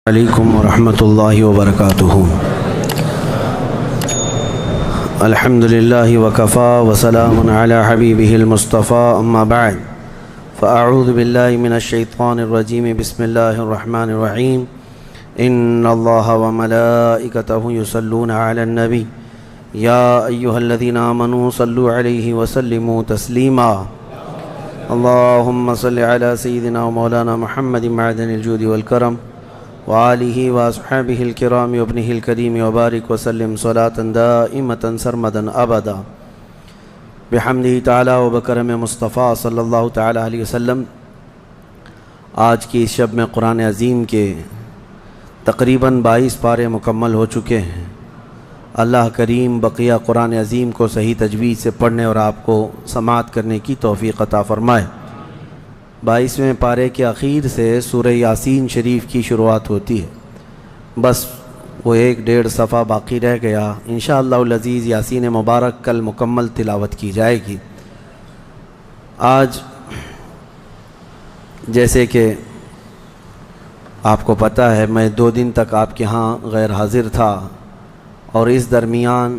علیکم ورحمۃ اللہ وبرکاتہ۔ الحمدللہ وکفا وسلام علی حبیبہ المصطفیٰ، اما بعد فاعوذ باللہ من الشیطان الرجیم، بسم اللہ الرحمن الرحیم۔ ان اللہ وملائکتہ یصلون علی النبی یا ایہا الذین آمنوا صلوا علیہ وسلموا تسلیما۔ اللہم صل علی سیدنا ومولانا محمد معدن الجود والکرم وآلہ واصحابہ الکرام وابنہ الکریم وبارک وسلم صلاة دائمة سرمدا ابدا بحمدہ تعالی وبکرم مصطفیٰ صلی اللہ تعالی علیہ وسلم۔ آج کی اس شب میں قرآن عظیم کے تقریباً 22 پارے مکمل ہو چکے ہیں۔ اللہ کریم بقیہ قرآن عظیم کو صحیح تجوید سے پڑھنے اور آپ کو سماعت کرنے کی توفیق عطا فرمائے۔ 22ویں پارے کے اخیر سے سورہ یاسین شریف کی شروعات ہوتی ہے، بس وہ 1.5 صفحہ باقی رہ گیا۔ انشاءاللہ العزیز یاسین مبارک کل مکمل تلاوت کی جائے گی۔ آج جیسے کہ آپ کو پتہ ہے میں 2 دن تک آپ کے ہاں غیر حاضر تھا، اور اس درمیان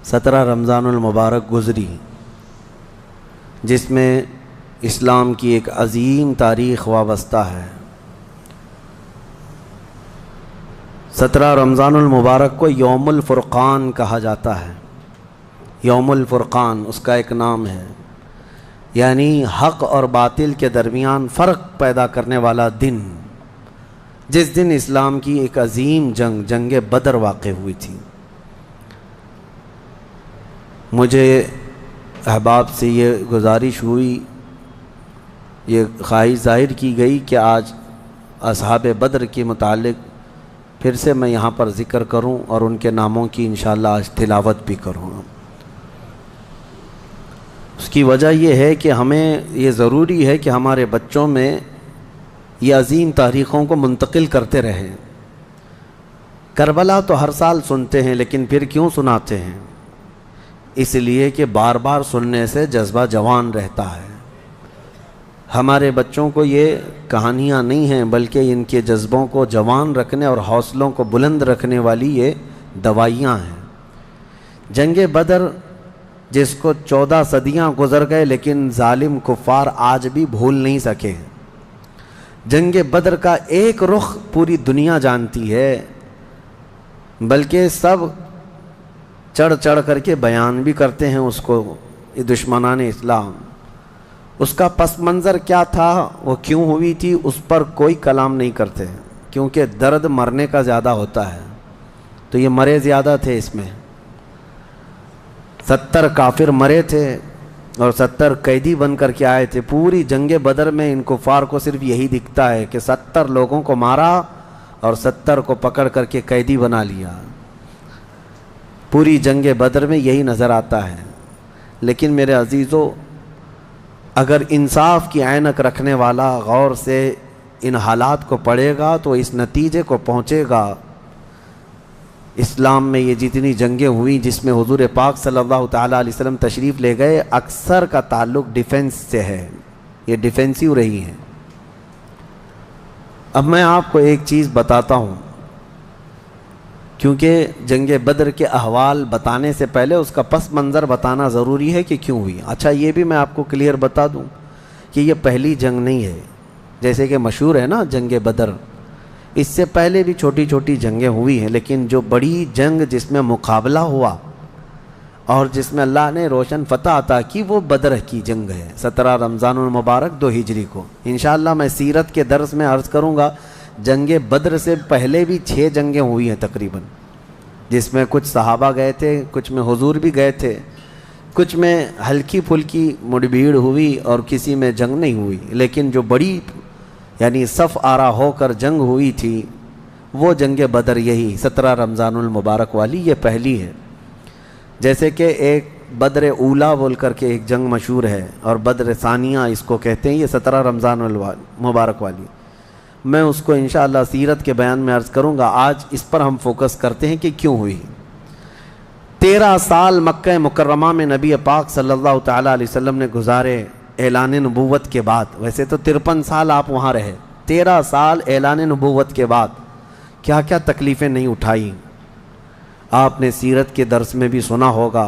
17 رمضان المبارک گزری، جس میں اسلام کی ایک عظیم تاریخ وابستہ ہے۔ 17 رمضان المبارک کو یوم الفرقان کہا جاتا ہے۔ یوم الفرقان اس کا ایک نام ہے، یعنی حق اور باطل کے درمیان فرق پیدا کرنے والا دن، جس دن اسلام کی ایک عظیم جنگ بدر واقع ہوئی تھی۔ مجھے احباب سے یہ گزارش ہوئی، یہ خواہش ظاہر کی گئی کہ آج اصحاب بدر کے متعلق پھر سے میں یہاں پر ذکر کروں اور ان کے ناموں کی انشاءاللہ آج تلاوت بھی کروں۔ اس کی وجہ یہ ہے کہ ہمیں یہ ضروری ہے کہ ہمارے بچوں میں یہ عظیم تاریخوں کو منتقل کرتے رہیں۔ کربلا تو ہر سال سنتے ہیں، لیکن پھر کیوں سناتے ہیں؟ اس لیے کہ بار بار سننے سے جذبہ جوان رہتا ہے۔ ہمارے بچوں کو یہ کہانیاں نہیں ہیں، بلکہ ان کے جذبوں کو جوان رکھنے اور حوصلوں کو بلند رکھنے والی یہ دوائیاں ہیں۔ جنگ بدر جس کو 14 صدیاں گزر گئے، لیکن ظالم کفار آج بھی بھول نہیں سکے۔ جنگ بدر کا ایک رخ پوری دنیا جانتی ہے، بلکہ سب چڑھ چڑھ کر کے بیان بھی کرتے ہیں اس کو، یہ دشمنان اسلام۔ اس کا پس منظر کیا تھا، وہ کیوں ہوئی تھی، اس پر کوئی کلام نہیں کرتے، کیونکہ درد مرنے کا زیادہ ہوتا ہے، تو یہ مرے زیادہ تھے۔ اس میں 70 کافر مرے تھے اور 70 قیدی بن کر کے آئے تھے۔ پوری جنگ بدر میں ان کفار کو صرف یہی دکھتا ہے کہ 70 لوگوں کو مارا اور 70 کو پکڑ کر کے قیدی بنا لیا۔ پوری جنگ بدر میں یہی نظر آتا ہے۔ لیکن میرے عزیزو، اگر انصاف کی عینک رکھنے والا غور سے ان حالات کو پڑھے گا تو اس نتیجے کو پہنچے گا، اسلام میں یہ جتنی جنگیں ہوئیں جس میں حضور پاک صلی اللہ تعالیٰ علیہ وسلم تشریف لے گئے، اکثر کا تعلق ڈیفنس سے ہے، یہ ڈیفینسیو رہی ہیں۔ اب میں آپ کو ایک چیز بتاتا ہوں، کیونکہ جنگ بدر کے احوال بتانے سے پہلے اس کا پس منظر بتانا ضروری ہے کہ کیوں ہوئی۔ اچھا یہ بھی میں آپ کو کلیئر بتا دوں کہ یہ پہلی جنگ نہیں ہے، جیسے کہ مشہور ہے نا جنگ بدر، اس سے پہلے بھی چھوٹی چھوٹی جنگیں ہوئی ہیں، لیکن جو بڑی جنگ جس میں مقابلہ ہوا اور جس میں اللہ نے روشن فتح عطا کی، وہ بدر کی جنگ ہے، 17 رمضان المبارک 2 ہجری کو۔ انشاءاللہ میں سیرت کے درس میں عرض کروں گا، جنگ بدر سے پہلے بھی 6 جنگیں ہوئی ہیں تقریباً، جس میں کچھ صحابہ گئے تھے، کچھ میں حضور بھی گئے تھے، کچھ میں ہلکی پھلکی مڑبھیڑ ہوئی اور کسی میں جنگ نہیں ہوئی، لیکن جو بڑی یعنی صف آرا ہو کر جنگ ہوئی تھی وہ جنگ بدر، یہی 17 رمضان المبارک والی، یہ پہلی ہے۔ جیسے کہ ایک بدر اولا بول کر کے ایک جنگ مشہور ہے، اور بدر ثانیہ اس کو کہتے ہیں، یہ 17 رمضان المبارک والی، میں اس کو انشاءاللہ سیرت کے بیان میں عرض کروں گا۔ آج اس پر ہم فوکس کرتے ہیں کہ کیوں ہوئی۔ 13 سال مکہ مکرمہ میں نبی پاک صلی اللہ تعالیٰ علیہ وسلم نے گزارے، اعلان نبوت کے بعد۔ ویسے تو 53 سال آپ وہاں رہے، 13 سال اعلان نبوت کے بعد کیا کیا تکلیفیں نہیں اٹھائیں. آپ نے سیرت کے درس میں بھی سنا ہوگا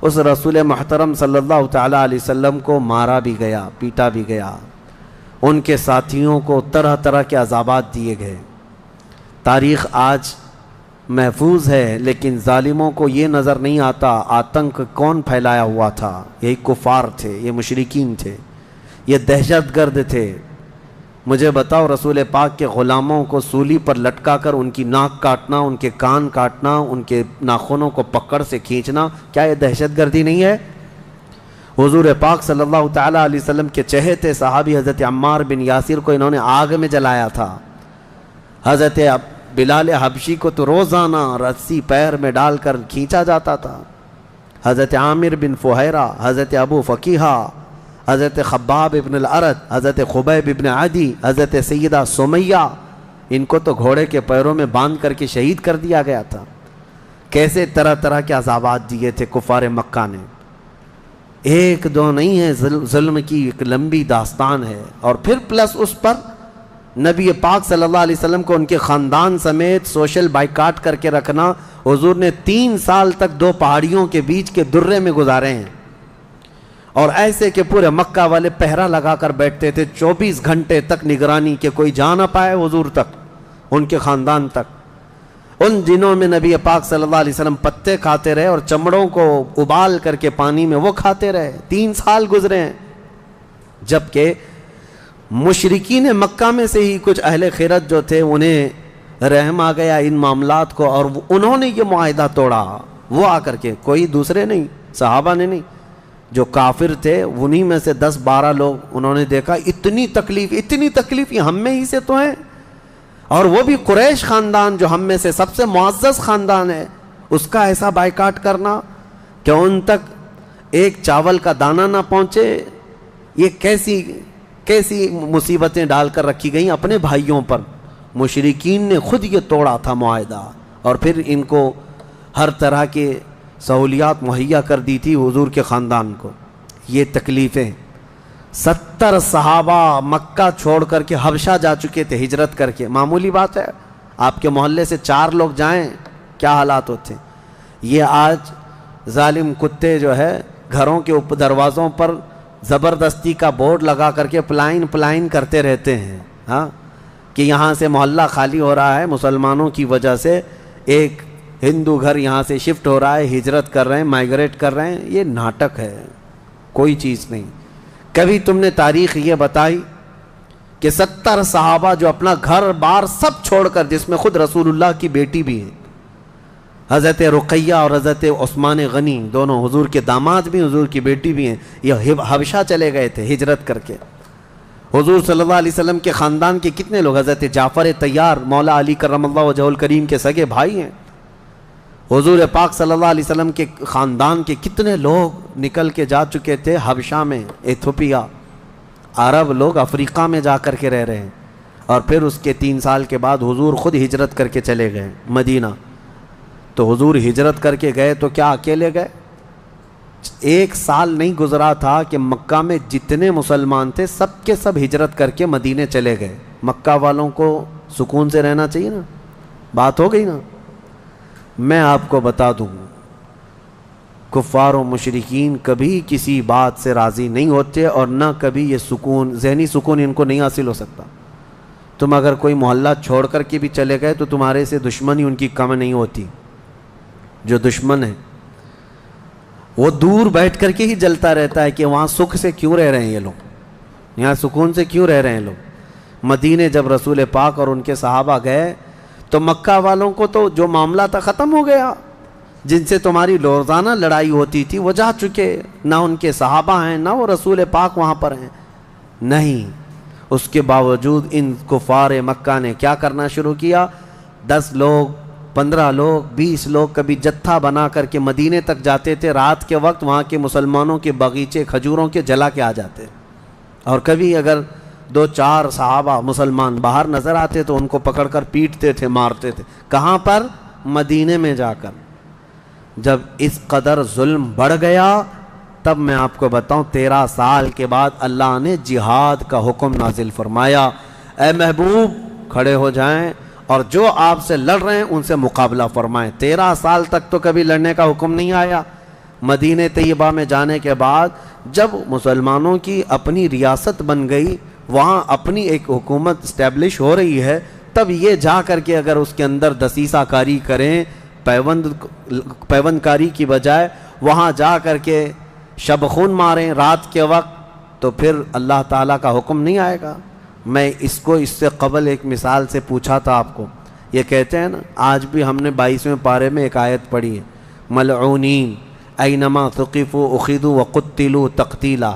اس رسول محترم صلی اللہ تعالیٰ علیہ وسلم کو مارا بھی گیا، پیٹا بھی گیا، ان کے ساتھیوں کو طرح طرح کے عذابات دیے گئے. تاریخ آج محفوظ ہے لیکن ظالموں کو یہ نظر نہیں آتا آتنک کون پھیلایا ہوا تھا. یہی کفار تھے، یہ مشرکین تھے، یہ دہشت گرد تھے. مجھے بتاؤ، رسول پاک کے غلاموں کو سولی پر لٹکا کر ان کی ناک کاٹنا، ان کے کان کاٹنا، ان کے ناخنوں کو پکڑ سے کھینچنا، کیا یہ دہشت گردی نہیں ہے؟ حضور پاک صلی اللہ تعالیٰ علیہ وسلم کے چہیتے صحابی حضرت عمار بن یاسر کو انہوں نے آگ میں جلایا تھا. حضرت بلال حبشی کو تو روزانہ رسی پیر میں ڈال کر کھینچا جاتا تھا. حضرت عامر بن فہیرہ، حضرت ابو فقیہہ، حضرت خباب ابن الارت، حضرت خبیب ابن عدی، حضرت سیدہ سمیہ، ان کو تو گھوڑے کے پیروں میں باندھ کر کے شہید کر دیا گیا تھا. کیسے طرح طرح کے عذابات دیے تھے کفار مکہ نے. ایک دو نہیں ہے، ظلم کی ایک لمبی داستان ہے. اور پھر پلس اس پر نبی پاک صلی اللہ علیہ وسلم کو ان کے خاندان سمیت سوشل بائیکاٹ کر کے رکھنا. حضور نے 3 سال تک 2 پہاڑیوں کے بیچ کے درے میں گزارے ہیں، اور ایسے کہ پورے مکہ والے پہرا لگا کر بیٹھتے تھے 24 گھنٹے تک نگرانی کہ کوئی جا نہ پائے حضور تک، ان کے خاندان تک. ان دنوں میں نبی پاک صلی اللہ علیہ وسلم پتے کھاتے رہے اور چمڑوں کو ابال کر کے پانی میں وہ کھاتے رہے. 3 سال گزرے ہیں. جبکہ مشرکین مکہ میں سے ہی کچھ اہل خیرت جو تھے انہیں رحم آ گیا ان معاملات کو، اور انہوں نے یہ معاہدہ توڑا. وہ آ کر کے، کوئی دوسرے نہیں، صحابہ نے نہیں، جو کافر تھے انہی میں سے 10-12 لوگ، انہوں نے دیکھا اتنی تکلیف یہ ہم میں ہی سے تو ہیں، اور وہ بھی قریش خاندان جو ہم میں سے سب سے معزز خاندان ہے، اس کا ایسا بائیکاٹ کرنا کہ ان تک ایک چاول کا دانہ نہ پہنچے. یہ کیسی مصیبتیں ڈال کر رکھی گئیں اپنے بھائیوں پر. مشرکین نے خود یہ توڑا تھا معاہدہ، اور پھر ان کو ہر طرح کے سہولیات مہیا کر دی تھی حضور کے خاندان کو. یہ تکلیفیں 70 صحابہ مکہ چھوڑ کر کے حبشہ جا چکے تھے ہجرت کر کے. معمولی بات ہے، آپ کے محلے سے 4 لوگ جائیں کیا حالات ہوتے ہیں. یہ آج ظالم کتے جو ہے گھروں کے دروازوں پر زبردستی کا بورڈ لگا کر کے پلائن کرتے رہتے ہیں، ہاں، کہ یہاں سے محلہ خالی ہو رہا ہے مسلمانوں کی وجہ سے، ایک ہندو گھر یہاں سے شفٹ ہو رہا ہے، ہجرت کر رہے ہیں، مائیگریٹ کر رہے ہیں. یہ ناٹک ہے، کوئی چیز نہیں. کبھی تم نے تاریخ یہ بتائی کہ 70 صحابہ جو اپنا گھر بار سب چھوڑ کر، جس میں خود رسول اللہ کی بیٹی بھی ہے، حضرت رقیہ اور حضرت عثمان غنی، دونوں حضور کے داماد بھی، حضور کی بیٹی بھی ہیں، یہ حبشہ چلے گئے تھے ہجرت کر کے. حضور صلی اللہ علیہ وسلم کے خاندان کے کتنے لوگ، حضرت جعفر طیار مولا علی کرم اللہ وجہہ الکریم کے سگے بھائی ہیں. حضور پاک صلی اللہ علیہ وسلم کے خاندان کے کتنے لوگ نکل کے جا چکے تھے حبشہ میں، ایتھوپیا. عرب لوگ افریقہ میں جا کر کے رہ رہے ہیں. اور پھر اس کے 3 سال کے بعد حضور خود ہجرت کر کے چلے گئے مدینہ. تو حضور ہجرت کر کے گئے تو کیا اکیلے گئے؟ 1 سال نہیں گزرا تھا کہ مکہ میں جتنے مسلمان تھے سب کے سب ہجرت کر کے مدینے چلے گئے. مکہ والوں کو سکون سے رہنا چاہیے نا، بات ہو گئی نا. میں آپ کو بتا دوں، کفار و مشرکین کبھی کسی بات سے راضی نہیں ہوتے، اور نہ کبھی یہ سکون، ذہنی سکون ان کو نہیں حاصل ہو سکتا. تم اگر کوئی محلہ چھوڑ کر کے بھی چلے گئے تو تمہارے سے دشمنی ان کی کم نہیں ہوتی. جو دشمن ہے وہ دور بیٹھ کر کے ہی جلتا رہتا ہے کہ وہاں سکھ سے کیوں رہ رہے ہیں یہ لوگ، یہاں سکون سے کیوں رہ رہے ہیں لوگ. مدینے جب رسول پاک اور ان کے صحابہ گئے تو مکہ والوں کو تو جو معاملہ تھا ختم ہو گیا. جن سے تمہاری روزانہ لڑائی ہوتی تھی وہ جا چکے، نہ ان کے صحابہ ہیں نہ وہ رسول پاک وہاں پر ہیں. نہیں، اس کے باوجود ان کفار مکہ نے کیا کرنا شروع کیا؟ 10 لوگ، 15 لوگ، 20 لوگ کبھی جتھا بنا کر کے مدینے تک جاتے تھے. رات کے وقت وہاں کے مسلمانوں کے باغیچے کھجوروں کے جلا کے آ جاتے. اور کبھی اگر 2-4 صحابہ مسلمان باہر نظر آتے تو ان کو پکڑ کر پیٹتے تھے، مارتے تھے. کہاں پر؟ مدینے میں جا کر. جب اس قدر ظلم بڑھ گیا تب میں آپ کو بتاؤں 13 سال کے بعد اللہ نے جہاد کا حکم نازل فرمایا. اے محبوب کھڑے ہو جائیں اور جو آپ سے لڑ رہے ہیں ان سے مقابلہ فرمائیں۔ 13 سال تک تو کبھی لڑنے کا حکم نہیں آیا۔ مدینہ طیبہ میں جانے کے بعد جب مسلمانوں کی اپنی ریاست بن گئی، وہاں اپنی ایک حکومت اسٹیبلش ہو رہی ہے، تب یہ جا کر کے اگر اس کے اندر دسیسہ کاری کریں، پیوند کاری کی بجائے وہاں جا کر کے شب خون ماریں رات کے وقت، تو پھر اللہ تعالیٰ کا حکم نہیں آئے گا۔ میں اس سے قبل ایک مثال سے پوچھا تھا آپ کو، یہ کہتے ہیں نا، آج بھی ہم نے 22ویں پارے میں ایک آیت پڑھی ہے، ملعونین اینما ثقفوا اخذوا وقتلوا تقتیلا۔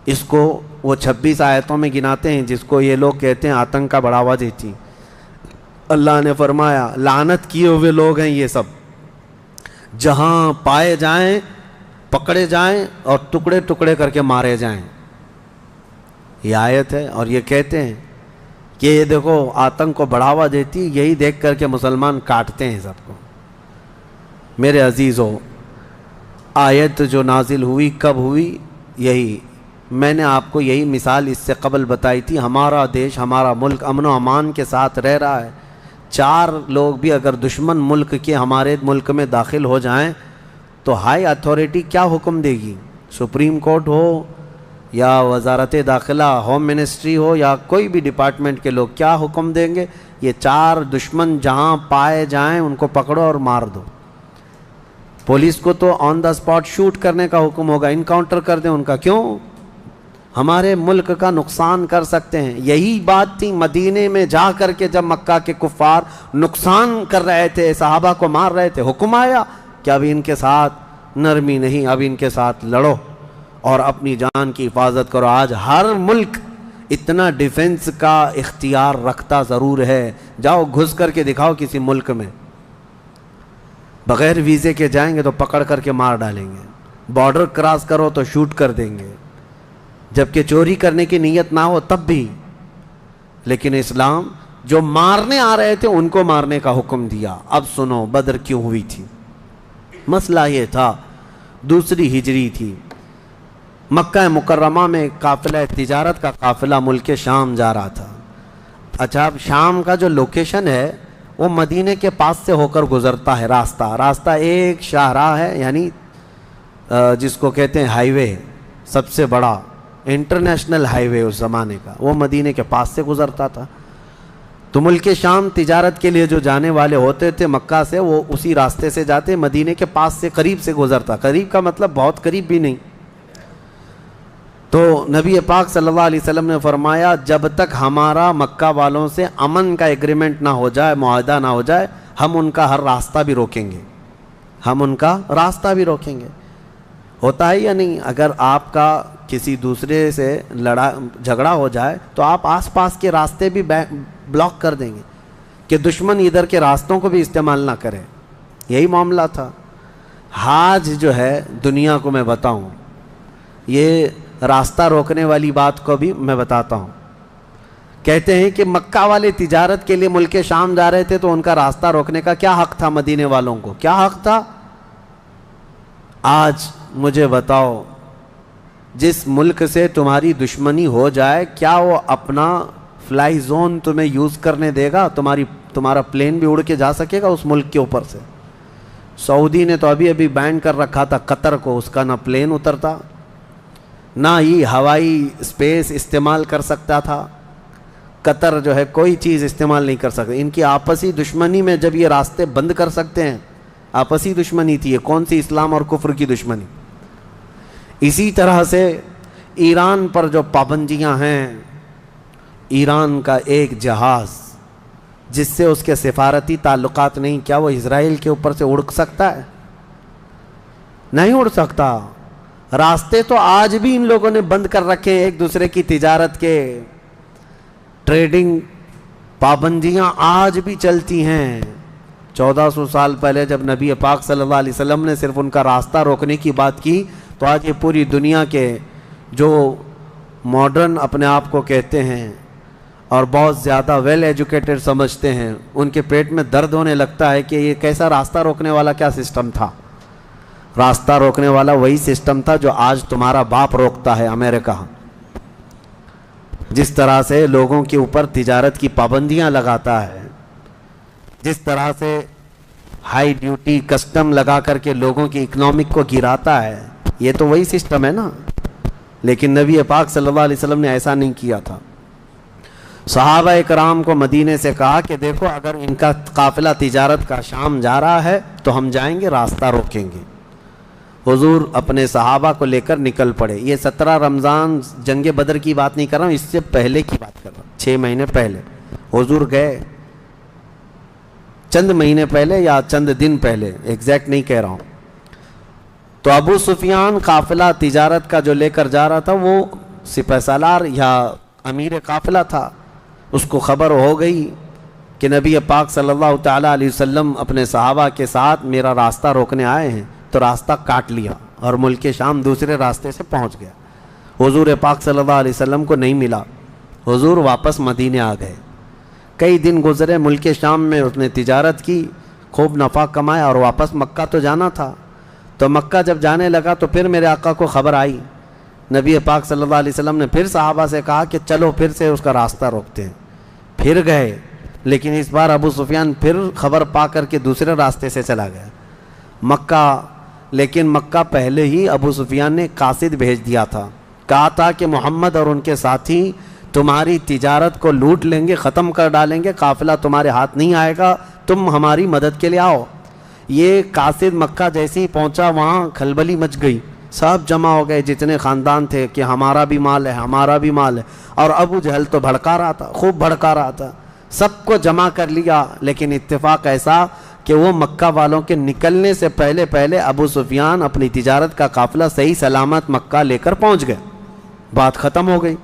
اس کو وہ 26 آیتوں میں گناتے ہیں جس کو یہ لوگ کہتے ہیں آتنک کا بڑھاوا دیتی۔ اللہ نے فرمایا لعنت کیے ہوئے لوگ ہیں یہ سب، جہاں پائے جائیں پکڑے جائیں اور ٹکڑے ٹکڑے کر کے مارے جائیں۔ یہ آیت ہے، اور یہ کہتے ہیں کہ یہ دیکھو آتنک کو بڑھاوا دیتی، یہی دیکھ کر کے مسلمان کاٹتے ہیں سب کو۔ میرے عزیزو، آیت جو نازل ہوئی کب ہوئی؟ یہی میں نے آپ کو یہی مثال اس سے قبل بتائی تھی۔ ہمارا دیش، ہمارا ملک امن و امان کے ساتھ رہ رہا ہے، 4 لوگ بھی اگر دشمن ملک کے ہمارے ملک میں داخل ہو جائیں تو ہائی اتھارٹی کیا حکم دے گی؟ سپریم کورٹ ہو یا وزارت داخلہ، ہوم منسٹری ہو یا کوئی بھی ڈپارٹمنٹ کے لوگ کیا حکم دیں گے؟ یہ 4 دشمن جہاں پائے جائیں ان کو پکڑو اور مار دو۔ پولیس کو تو آن دا اسپاٹ شوٹ کرنے کا حکم ہوگا، انکاؤنٹر کر دیں ان کا۔ کیوں؟ ہمارے ملک کا نقصان کر سکتے ہیں۔ یہی بات تھی مدینے میں جا کر کے جب مکہ کے کفار نقصان کر رہے تھے، صحابہ کو مار رہے تھے، حکم آیا کہ اب ان کے ساتھ نرمی نہیں، اب ان کے ساتھ لڑو اور اپنی جان کی حفاظت کرو۔ آج ہر ملک اتنا ڈیفنس کا اختیار رکھتا ضرور ہے، جاؤ گھس کر کے دکھاؤ کسی ملک میں، بغیر ویزے کے جائیں گے تو پکڑ کر کے مار ڈالیں گے، بارڈر کراس کرو تو شوٹ کر دیں گے، جبکہ چوری کرنے کی نیت نہ ہو تب بھی۔ لیکن اسلام جو مارنے آ رہے تھے ان کو مارنے کا حکم دیا۔ اب سنو بدر کیوں ہوئی تھی؟ مسئلہ یہ تھا، دوسری ہجری تھی، مکہ مکرمہ میں قافلہ تجارت کا قافلہ ملک شام جا رہا تھا۔ اچھا، اب شام کا جو لوکیشن ہے وہ مدینے کے پاس سے ہو کر گزرتا ہے، راستہ ایک شاہراہ ہے، یعنی جس کو کہتے ہیں ہائی وے، سب سے بڑا انٹرنیشنل ہائی وے اس زمانے کا، وہ مدینے کے پاس سے گزرتا تھا۔ تو ملک شام تجارت کے لیے جو جانے والے ہوتے تھے مکہ سے، وہ اسی راستے سے جاتے، مدینے کے پاس سے قریب سے گزرتا، قریب کا مطلب بہت قریب بھی نہیں۔ تو نبی پاک صلی اللہ علیہ وسلم نے فرمایا جب تک ہمارا مکہ والوں سے امن کا ایگریمنٹ نہ ہو جائے، معاہدہ نہ ہو جائے، ہم ان کا ہر راستہ بھی روکیں گے، ہم ان کا راستہ بھی روکیں گے۔ ہوتا ہے یا نہیں؟ اگر آپ کا کسی دوسرے سے جھگڑا ہو جائے تو آپ آس پاس کے راستے بھی بلاک کر دیں گے کہ دشمن ادھر کے راستوں کو بھی استعمال نہ کرے۔ یہی معاملہ تھا۔ حاج جو ہے دنیا کو میں بتاؤں، یہ راستہ روکنے والی بات کو بھی میں بتاتا ہوں۔ کہتے ہیں کہ مکہ والے تجارت کے لیے ملک شام جا رہے تھے تو ان کا راستہ روکنے کا کیا حق تھا؟ مدینے والوں کو کیا حق تھا؟ آج مجھے بتاؤ، جس ملک سے تمہاری دشمنی ہو جائے کیا وہ اپنا فلائی زون تمہیں یوز کرنے دے گا؟ تمہارا پلین بھی اڑ کے جا سکے گا اس ملک کے اوپر سے؟ سعودی نے تو ابھی بین کر رکھا تھا قطر کو، اس کا نہ پلین اترتا نہ ہی ہوائی اسپیس استعمال کر سکتا تھا۔ قطر جو ہے کوئی چیز استعمال نہیں کر سکتا۔ ان کی آپسی دشمنی میں جب یہ راستے بند کر سکتے ہیں، آپسی دشمنی تھی، یہ کون سی اسلام اور کفر کی دشمنی؟ اسی طرح سے ایران پر جو پابندیاں ہیں، ایران کا ایک جہاز جس سے اس کے سفارتی تعلقات نہیں، کیا وہ اسرائیل کے اوپر سے اڑ سکتا ہے؟ نہیں اڑ سکتا۔ راستے تو آج بھی ان لوگوں نے بند کر رکھے ہیں، ایک دوسرے کی تجارت کے، ٹریڈنگ پابندیاں آج بھی چلتی ہیں۔ 1400 سال پہلے جب نبی پاک صلی اللہ علیہ وسلم نے صرف ان کا راستہ روکنے کی بات کی تو آج یہ پوری دنیا کے جو ماڈرن اپنے آپ کو کہتے ہیں اور بہت زیادہ ویل ایجوکیٹڈ سمجھتے ہیں، ان کے پیٹ میں درد ہونے لگتا ہے کہ یہ کیسا راستہ روکنے والا کیا سسٹم تھا؟ راستہ روکنے والا وہی سسٹم تھا جو آج تمہارا باپ روکتا ہے، امریکہ۔ جس طرح سے لوگوں کے اوپر تجارت کی پابندیاں لگاتا ہے، جس طرح سے ہائی ڈیوٹی کسٹم لگا کر کے لوگوں کی اکنامک کو گراتا ہے، یہ تو وہی سسٹم ہے نا. لیکن نبی پاک صلی اللہ علیہ وسلم نے ایسا نہیں کیا تھا. صحابہ کرام کو مدینے سے کہا کہ دیکھو اگر ان کا قافلہ تجارت کا شام جا رہا ہے تو ہم جائیں گے، راستہ روکیں گے. حضور اپنے صحابہ کو لے کر نکل پڑے. یہ 17 رمضان جنگ بدر کی بات نہیں کر رہا ہوں، اس سے پہلے کی بات کر رہا ہوں. 6 مہینے پہلے حضور گئے، چند مہینے پہلے یا چند دن پہلے، ایگزیکٹ نہیں کہہ رہا ہوں. تو ابو سفیان قافلہ تجارت کا جو لے کر جا رہا تھا وہ سپہ سالار یا امیر قافلہ تھا. اس کو خبر ہو گئی کہ نبی پاک صلی اللہ تعالیٰ علیہ وسلم اپنے صحابہ کے ساتھ میرا راستہ روکنے آئے ہیں، تو راستہ کاٹ لیا اور ملک شام دوسرے راستے سے پہنچ گیا. حضور پاک صلی اللہ علیہ وسلم کو نہیں ملا. حضور واپس مدینے آ گئے. کئی دن گزرے، ملک شام میں اس نے تجارت کی، خوب نفع کمایا اور واپس مکہ تو جانا تھا. تو مکہ جب جانے لگا تو پھر میرے آقا کو خبر آئی. نبی پاک صلی اللہ علیہ وسلم نے پھر صحابہ سے کہا کہ چلو پھر سے اس کا راستہ روکتے ہیں. پھر گئے، لیکن اس بار ابو سفیان پھر خبر پا کر کے دوسرے راستے سے چلا گیا مکہ. لیکن مکہ پہلے ہی ابو سفیان نے قاصد بھیج دیا تھا، کہا تھا کہ محمد اور ان کے ساتھی تمہاری تجارت کو لوٹ لیں گے، ختم کر ڈالیں گے، قافلہ تمہارے ہاتھ نہیں آئے گا، تم ہماری مدد کے لیے آؤ. یہ قاصد مکہ جیسے ہی پہنچا وہاں کھلبلی مچ گئی. سب جمع ہو گئے جتنے خاندان تھے کہ ہمارا بھی مال ہے، ہمارا بھی مال ہے. اور ابو جہل تو بھڑکا رہا تھا، خوب بھڑکا رہا تھا. سب کو جمع کر لیا. لیکن اتفاق ایسا کہ وہ مکہ والوں کے نکلنے سے پہلے ابو سفیان اپنی تجارت کا قافلہ صحیح سلامت مکہ لے کر پہنچ گئے. بات ختم ہو گئی،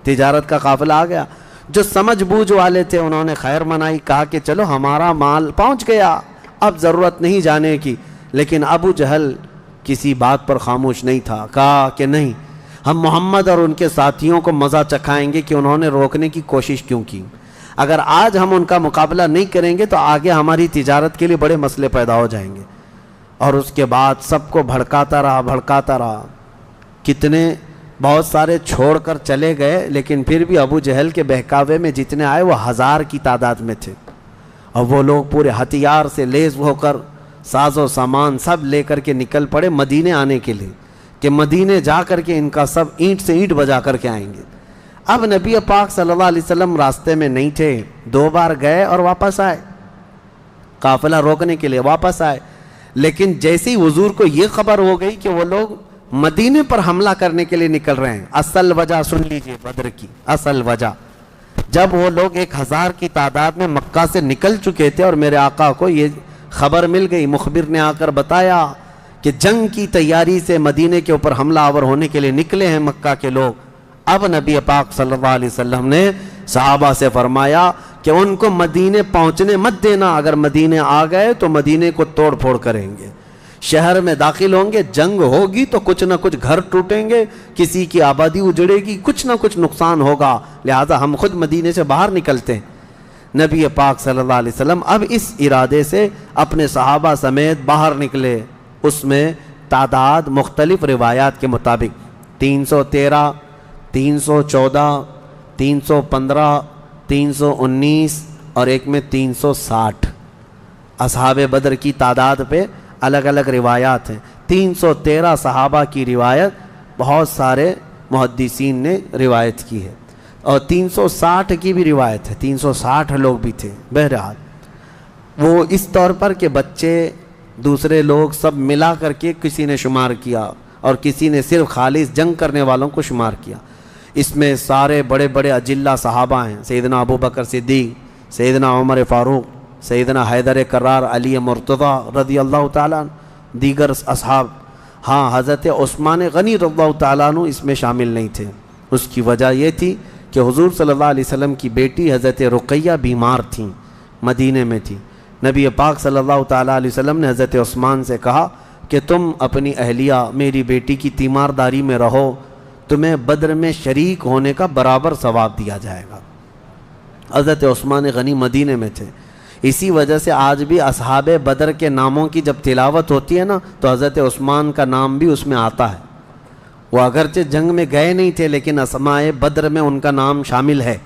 تجارت کا قافلہ آ گیا. جو سمجھ بوجھ والے تھے انہوں نے خیر منائی، کہا کہ چلو ہمارا مال پہنچ گیا، اب ضرورت نہیں جانے کی. لیکن ابو جہل کسی بات پر خاموش نہیں تھا. کہا کہ نہیں، ہم محمد اور ان کے ساتھیوں کو مزہ چکھائیں گے کہ انہوں نے روکنے کی کوشش کیوں کی. اگر آج ہم ان کا مقابلہ نہیں کریں گے تو آگے ہماری تجارت کے لیے بڑے مسئلے پیدا ہو جائیں گے. اور اس کے بعد سب کو بھڑکاتا رہا. کتنے بہت سارے چھوڑ کر چلے گئے، لیکن پھر بھی ابو جہل کے بہکاوے میں جتنے آئے وہ 1000 کی تعداد میں تھے. اور وہ لوگ پورے ہتھیار سے لیس ہو کر ساز و سامان سب لے کر کے نکل پڑے مدینے آنے کے لیے، کہ مدینے جا کر کے ان کا سب اینٹ سے اینٹ بجا کر کے آئیں گے. اب نبی پاک صلی اللہ علیہ وسلم راستے میں نہیں تھے. 2 بار گئے اور واپس آئے، قافلہ روکنے کے لیے واپس آئے. لیکن جیسے ہی حضور کو یہ خبر ہو گئی کہ وہ لوگ مدینے پر حملہ کرنے کے لیے نکل رہے ہیں، اصل وجہ سن لیجئے بدر کی اصل وجہ. جب وہ لوگ 1000 کی تعداد میں مکہ سے نکل چکے تھے اور میرے آقا کو یہ خبر مل گئی، مخبر نے آ کر بتایا کہ جنگ کی تیاری سے مدینے کے اوپر حملہ آور ہونے کے لیے نکلے ہیں مکہ کے لوگ. اب نبی پاک صلی اللہ علیہ وسلم نے صحابہ سے فرمایا کہ ان کو مدینے پہنچنے مت دینا. اگر مدینے آ گئے تو مدینے کو توڑ پھوڑ کریں گے، شہر میں داخل ہوں گے، جنگ ہوگی تو کچھ نہ کچھ گھر ٹوٹیں گے، کسی کی آبادی اجڑے گی، کچھ نہ کچھ نقصان ہوگا، لہذا ہم خود مدینے سے باہر نکلتے ہیں. نبی پاک صلی اللہ علیہ وسلم اب اس ارادے سے اپنے صحابہ سمیت باہر نکلے. اس میں تعداد مختلف روایات کے مطابق 313 314 315 319 اور ایک میں 360 اصحاب بدر کی تعداد پہ الگ الگ روایات ہیں. 313 صحابہ کی روایت بہت سارے محدثین نے روایت کی ہے، اور 360 کی بھی روایت ہے، 360 لوگ بھی تھے. بہرحال وہ اس طور پر کہ بچے دوسرے لوگ سب ملا کر کے کسی نے شمار کیا اور کسی نے صرف خالص جنگ کرنے والوں کو شمار کیا. اس میں سارے بڑے بڑے اجلہ صحابہ ہیں، سیدنا ابو بکر صدیق، سیدنا عمر فاروق، سیدنا حیدر کرار، علی مرتضیٰ رضی اللہ تعالیٰ عنہ، دیگر اصحاب. ہاں، حضرت عثمان غنی رضی اللہ تعالیٰ عنہ اس میں شامل نہیں تھے. اس کی وجہ یہ تھی کہ حضور صلی اللہ علیہ وسلم کی بیٹی حضرت رقیہ بیمار تھیں، مدینے میں تھی. نبی پاک صلی اللہ تعالیٰ علیہ وسلم نے حضرت عثمان سے کہا کہ تم اپنی اہلیہ میری بیٹی کی تیمارداری میں رہو، تمہیں بدر میں شریک ہونے کا برابر ثواب دیا جائے گا. حضرت عثمان غنی مدینے میں تھے. اسی وجہ سے آج بھی اصحاب بدر کے ناموں کی جب تلاوت ہوتی ہے نا تو حضرت عثمان کا نام بھی اس میں آتا ہے. وہ اگرچہ جنگ میں گئے نہیں تھے لیکن اسمائے بدر میں ان کا نام شامل ہے.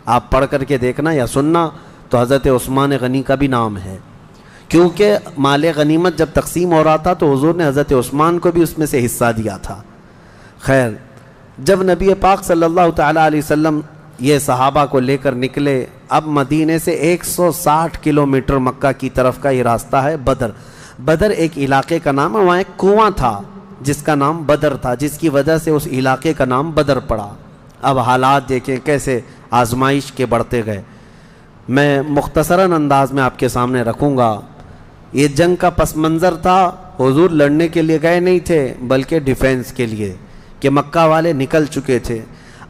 آپ پڑھ کر کے دیکھنا یا سننا تو حضرت عثمان غنی کا بھی نام ہے، کیونکہ مال غنیمت جب تقسیم ہو رہا تھا تو حضور نے حضرت عثمان کو بھی اس میں سے حصہ دیا تھا. خیر، جب نبی پاک صلی اللہ تعالیٰ علیہ وسلم یہ صحابہ کو لے کر نکلے، اب مدینے سے 160 کلومیٹر مکہ کی طرف کا یہ راستہ ہے بدر. بدر ایک علاقے کا نام ہے، وہاں ایک کنواں تھا جس کا نام بدر تھا، جس کی وجہ سے اس علاقے کا نام بدر پڑا. اب حالات دیکھیں کیسے آزمائش کے بڑھتے گئے. میں مختصراً انداز میں آپ کے سامنے رکھوں گا. یہ جنگ کا پس منظر تھا. حضور لڑنے کے لیے گئے نہیں تھے بلکہ ڈیفینس کے لیے، کہ مکہ والے نکل چکے تھے.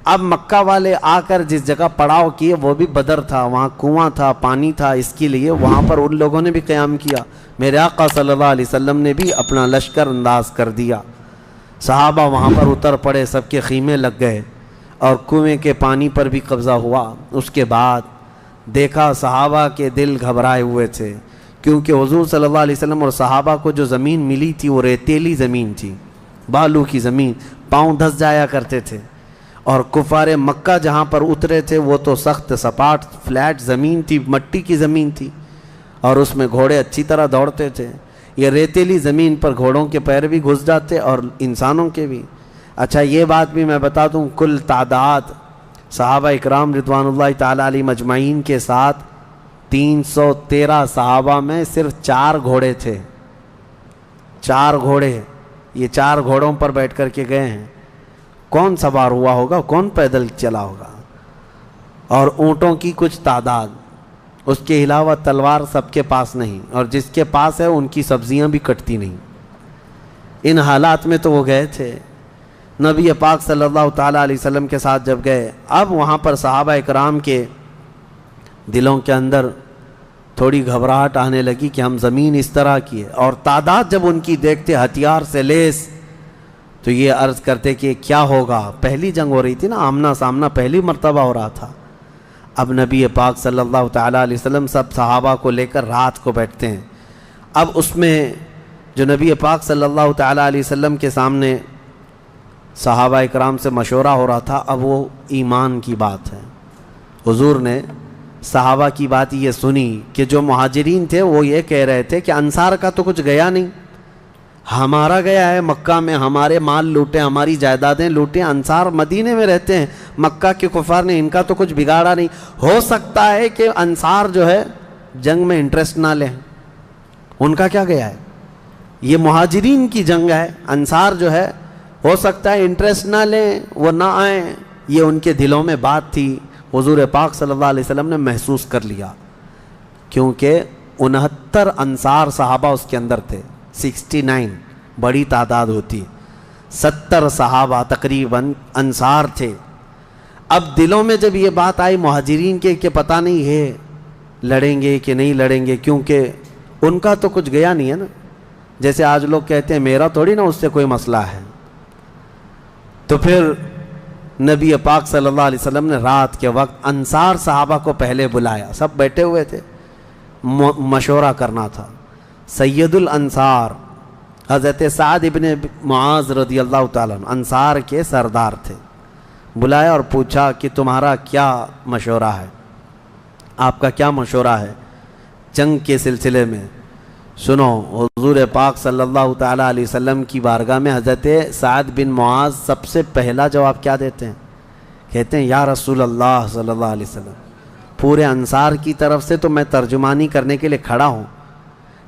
اب مکہ والے آ کر جس جگہ پڑاؤ کیے وہ بھی بدر تھا، وہاں کنواں تھا، پانی تھا، اس کے لیے وہاں پر ان لوگوں نے بھی قیام کیا. میرے آقا صلی اللہ علیہ وسلم نے بھی اپنا لشکر انداز کر دیا. صحابہ وہاں پر اتر پڑے، سب کے خیمے لگ گئے اور کنویں کے پانی پر بھی قبضہ ہوا. اس کے بعد دیکھا صحابہ کے دل گھبرائے ہوئے تھے، کیونکہ حضور صلی اللہ علیہ وسلم اور صحابہ کو جو زمین ملی تھی وہ ریتیلی زمین تھی، بالو کی زمین، پاؤں دھس جایا کرتے تھے. اور کفار مکہ جہاں پر اترے تھے وہ تو سخت سپاٹ فلیٹ زمین تھی، مٹی کی زمین تھی، اور اس میں گھوڑے اچھی طرح دوڑتے تھے. یہ ریتیلی زمین پر گھوڑوں کے پیر بھی گھس جاتے اور انسانوں کے بھی. اچھا، یہ بات بھی میں بتا دوں، کل تعداد صحابہ اکرام رضوان اللہ تعالیٰ علیہ مجمعین کے ساتھ 313 صحابہ میں صرف 4 گھوڑے تھے. 4 گھوڑے، یہ 4 گھوڑوں پر بیٹھ کر کے گئے ہیں. کون سوار ہوا ہوگا، کون پیدل چلا ہوگا؟ اور اونٹوں کی کچھ تعداد. اس کے علاوہ تلوار سب کے پاس نہیں، اور جس کے پاس ہے ان کی سبزیاں بھی کٹتی نہیں. ان حالات میں تو وہ گئے تھے. نبی پاک صلی اللہ تعالیٰ علیہ وسلم کے ساتھ جب گئے، اب وہاں پر صحابہ اکرام کے دلوں کے اندر تھوڑی گھبراہٹ آنے لگی کہ ہم زمین اس طرح کی ہے، اور تعداد جب ان کی دیکھتے ہتھیار سے لیس تو یہ عرض کرتے کہ کیا ہوگا. پہلی جنگ ہو رہی تھی نا، آمنا سامنا پہلی مرتبہ ہو رہا تھا. اب نبی پاک صلی اللہ تعالیٰ علیہ وسلم سب صحابہ کو لے کر رات کو بیٹھتے ہیں. اب اس میں جو نبی پاک صلی اللہ تعالیٰ علیہ وسلم کے سامنے صحابہ اکرام سے مشورہ ہو رہا تھا، اب وہ ایمان کی بات ہے. حضور نے صحابہ کی بات یہ سنی کہ جو مہاجرین تھے وہ یہ کہہ رہے تھے کہ انصار کا تو کچھ گیا نہیں، ہمارا گیا ہے. مکہ میں ہمارے مال لوٹے، ہماری جائیدادیں لوٹیں، انصار مدینے میں رہتے ہیں، مکہ کے کفار نے ان کا تو کچھ بگاڑا نہیں. ہو سکتا ہے کہ انصار جو ہے جنگ میں انٹرسٹ نہ لیں، ان کا کیا گیا ہے، یہ مہاجرین کی جنگ ہے. انصار جو ہے ہو سکتا ہے انٹرسٹ نہ لیں، وہ نہ آئیں. یہ ان کے دلوں میں بات تھی. حضور پاک صلی اللہ علیہ وسلم نے محسوس کر لیا، کیونکہ 69 انصار صحابہ اس کے اندر تھے. 69 بڑی تعداد ہوتی، 70 صحابہ تقریباً انصار تھے. اب دلوں میں جب یہ بات آئی مہاجرین کے کہ پتہ نہیں ہے لڑیں گے کہ نہیں لڑیں گے، کیونکہ ان کا تو کچھ گیا نہیں ہے نا. جیسے آج لوگ کہتے ہیں میرا تھوڑی نا اس سے کوئی مسئلہ ہے. تو پھر نبی پاک صلی اللہ علیہ وسلم نے رات کے وقت انصار صحابہ کو پہلے بلایا. سب بیٹھے ہوئے تھے، مشورہ کرنا تھا. سید الانصار حضرت سعد ابن معاذ رضی اللہ تعالیٰ عنہ انصار کے سردار تھے. بلایا اور پوچھا کہ تمہارا کیا مشورہ ہے، آپ کا کیا مشورہ ہے جنگ کے سلسلے میں. سنو، حضور پاک صلی اللہ تعالیٰ علیہ وسلم کی بارگاہ میں حضرت سعد بن معاذ سب سے پہلا جواب کیا دیتے ہیں؟ کہتے ہیں یا رسول اللہ صلی اللہ علیہ وسلم، پورے انصار کی طرف سے تو میں ترجمانی کرنے کے لیے کھڑا ہوں،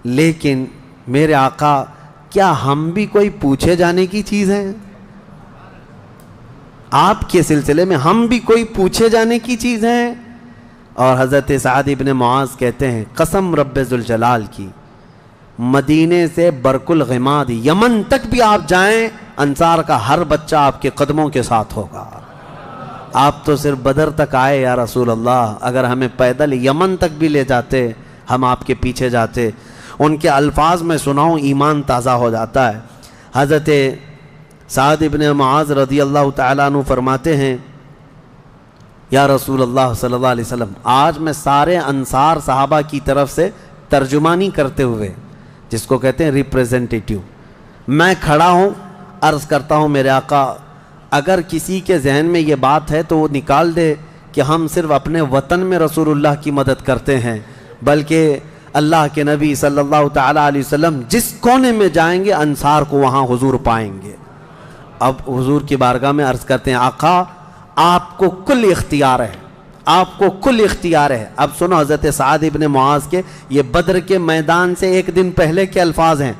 لیکن میرے آقا کیا ہم بھی کوئی پوچھے جانے کی چیز ہیں؟ آپ کے سلسلے میں ہم بھی کوئی پوچھے جانے کی چیز ہیں؟ اور حضرت سعد ابن معاذ کہتے ہیں قسم رب ذوالجلال کی، مدینے سے برق الغماد یمن تک بھی آپ جائیں، انصار کا ہر بچہ آپ کے قدموں کے ساتھ ہوگا. آپ تو صرف بدر تک آئے یا رسول اللہ، اگر ہمیں پیدل یمن تک بھی لے جاتے ہم آپ کے پیچھے جاتے. ان کے الفاظ میں سناؤں، ایمان تازہ ہو جاتا ہے. حضرت سعد ابن معاذ رضی اللہ تعالیٰ عنہ فرماتے ہیں یا رسول اللہ صلی اللہ علیہ وسلم، آج میں سارے انصار صحابہ کی طرف سے ترجمانی کرتے ہوئے، جس کو کہتے ہیں ریپریزنٹیٹیو، میں کھڑا ہوں، عرض کرتا ہوں میرے آقا اگر کسی کے ذہن میں یہ بات ہے تو وہ نکال دے کہ ہم صرف اپنے وطن میں رسول اللہ کی مدد کرتے ہیں، بلکہ اللہ کے نبی صلی اللہ تعالیٰ علیہ وسلم جس کونے میں جائیں گے انصار کو وہاں حضور پائیں گے۔ اب حضور کی بارگاہ میں عرض کرتے ہیں آقا آپ کو کل اختیار ہے، آپ کو کل اختیار ہے۔ اب سنو حضرت سعد ابن معاذ کے یہ بدر کے میدان سے ایک دن پہلے کے الفاظ ہیں،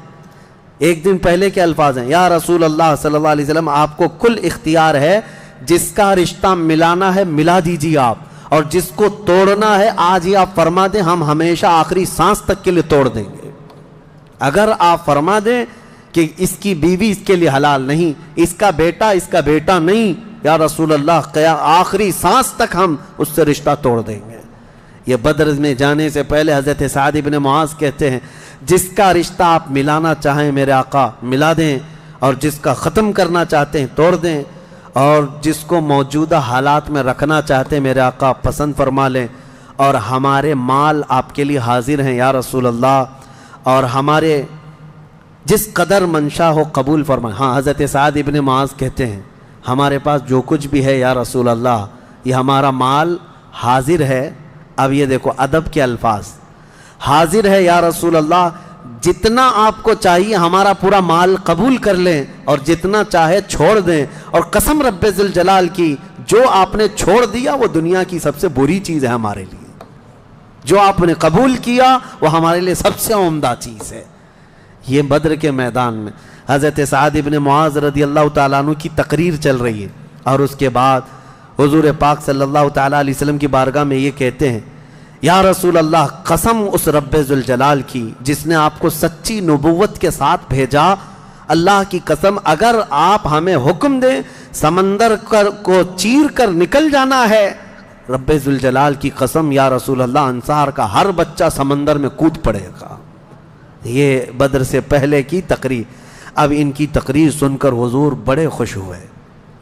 ایک دن پہلے کے الفاظ ہیں، یا رسول اللہ صلی اللہ علیہ وسلم آپ کو کل اختیار ہے، جس کا رشتہ ملانا ہے ملا دیجیے آپ، اور جس کو توڑنا ہے آج ہی آپ فرما دیں، ہم ہمیشہ آخری سانس تک کے لیے توڑ دیں گے۔ اگر آپ فرما دیں کہ اس کی بیوی اس کے لیے حلال نہیں، اس کا بیٹا نہیں، یا رسول اللہ آخری سانس تک ہم اس سے رشتہ توڑ دیں گے۔ یہ بدر میں جانے سے پہلے حضرت سعد بن معاذ کہتے ہیں جس کا رشتہ آپ ملانا چاہیں میرے آقا ملا دیں، اور جس کا ختم کرنا چاہتے ہیں توڑ دیں، اور جس کو موجودہ حالات میں رکھنا چاہتے ہیں میرے آقا پسند فرما لیں، اور ہمارے مال آپ کے لیے حاضر ہیں یا رسول اللہ، اور ہمارے جس قدر منشا ہو قبول فرمائیں۔ ہاں حضرت سعد ابن معاذ کہتے ہیں ہمارے پاس جو کچھ بھی ہے یا رسول اللہ یہ ہمارا مال حاضر ہے۔ اب یہ دیکھو ادب کے الفاظ، حاضر ہے یا رسول اللہ، جتنا آپ کو چاہیے ہمارا پورا مال قبول کر لیں اور جتنا چاہے چھوڑ دیں، اور قسم رب ذوالجلال کی جو آپ نے چھوڑ دیا وہ دنیا کی سب سے بری چیز ہے ہمارے لیے، جو آپ نے قبول کیا وہ ہمارے لیے سب سے عمدہ چیز ہے۔ یہ بدر کے میدان میں حضرت سعد ابن معاذ رضی اللہ تعالیٰ عنہ کی تقریر چل رہی ہے، اور اس کے بعد حضور پاک صلی اللہ تعالیٰ علیہ وسلم کی بارگاہ میں یہ کہتے ہیں یا رسول اللہ قسم اس رب ذوالجلال کی جس نے آپ کو سچی نبوت کے ساتھ بھیجا، اللہ کی قسم اگر آپ ہمیں حکم دیں سمندر کو چیر کر نکل جانا ہے، رب ذوالجلال کی قسم یا رسول اللہ انصار کا ہر بچہ سمندر میں کود پڑے گا۔ یہ بدر سے پہلے کی تقریر۔ اب ان کی تقریر سن کر حضور بڑے خوش ہوئے،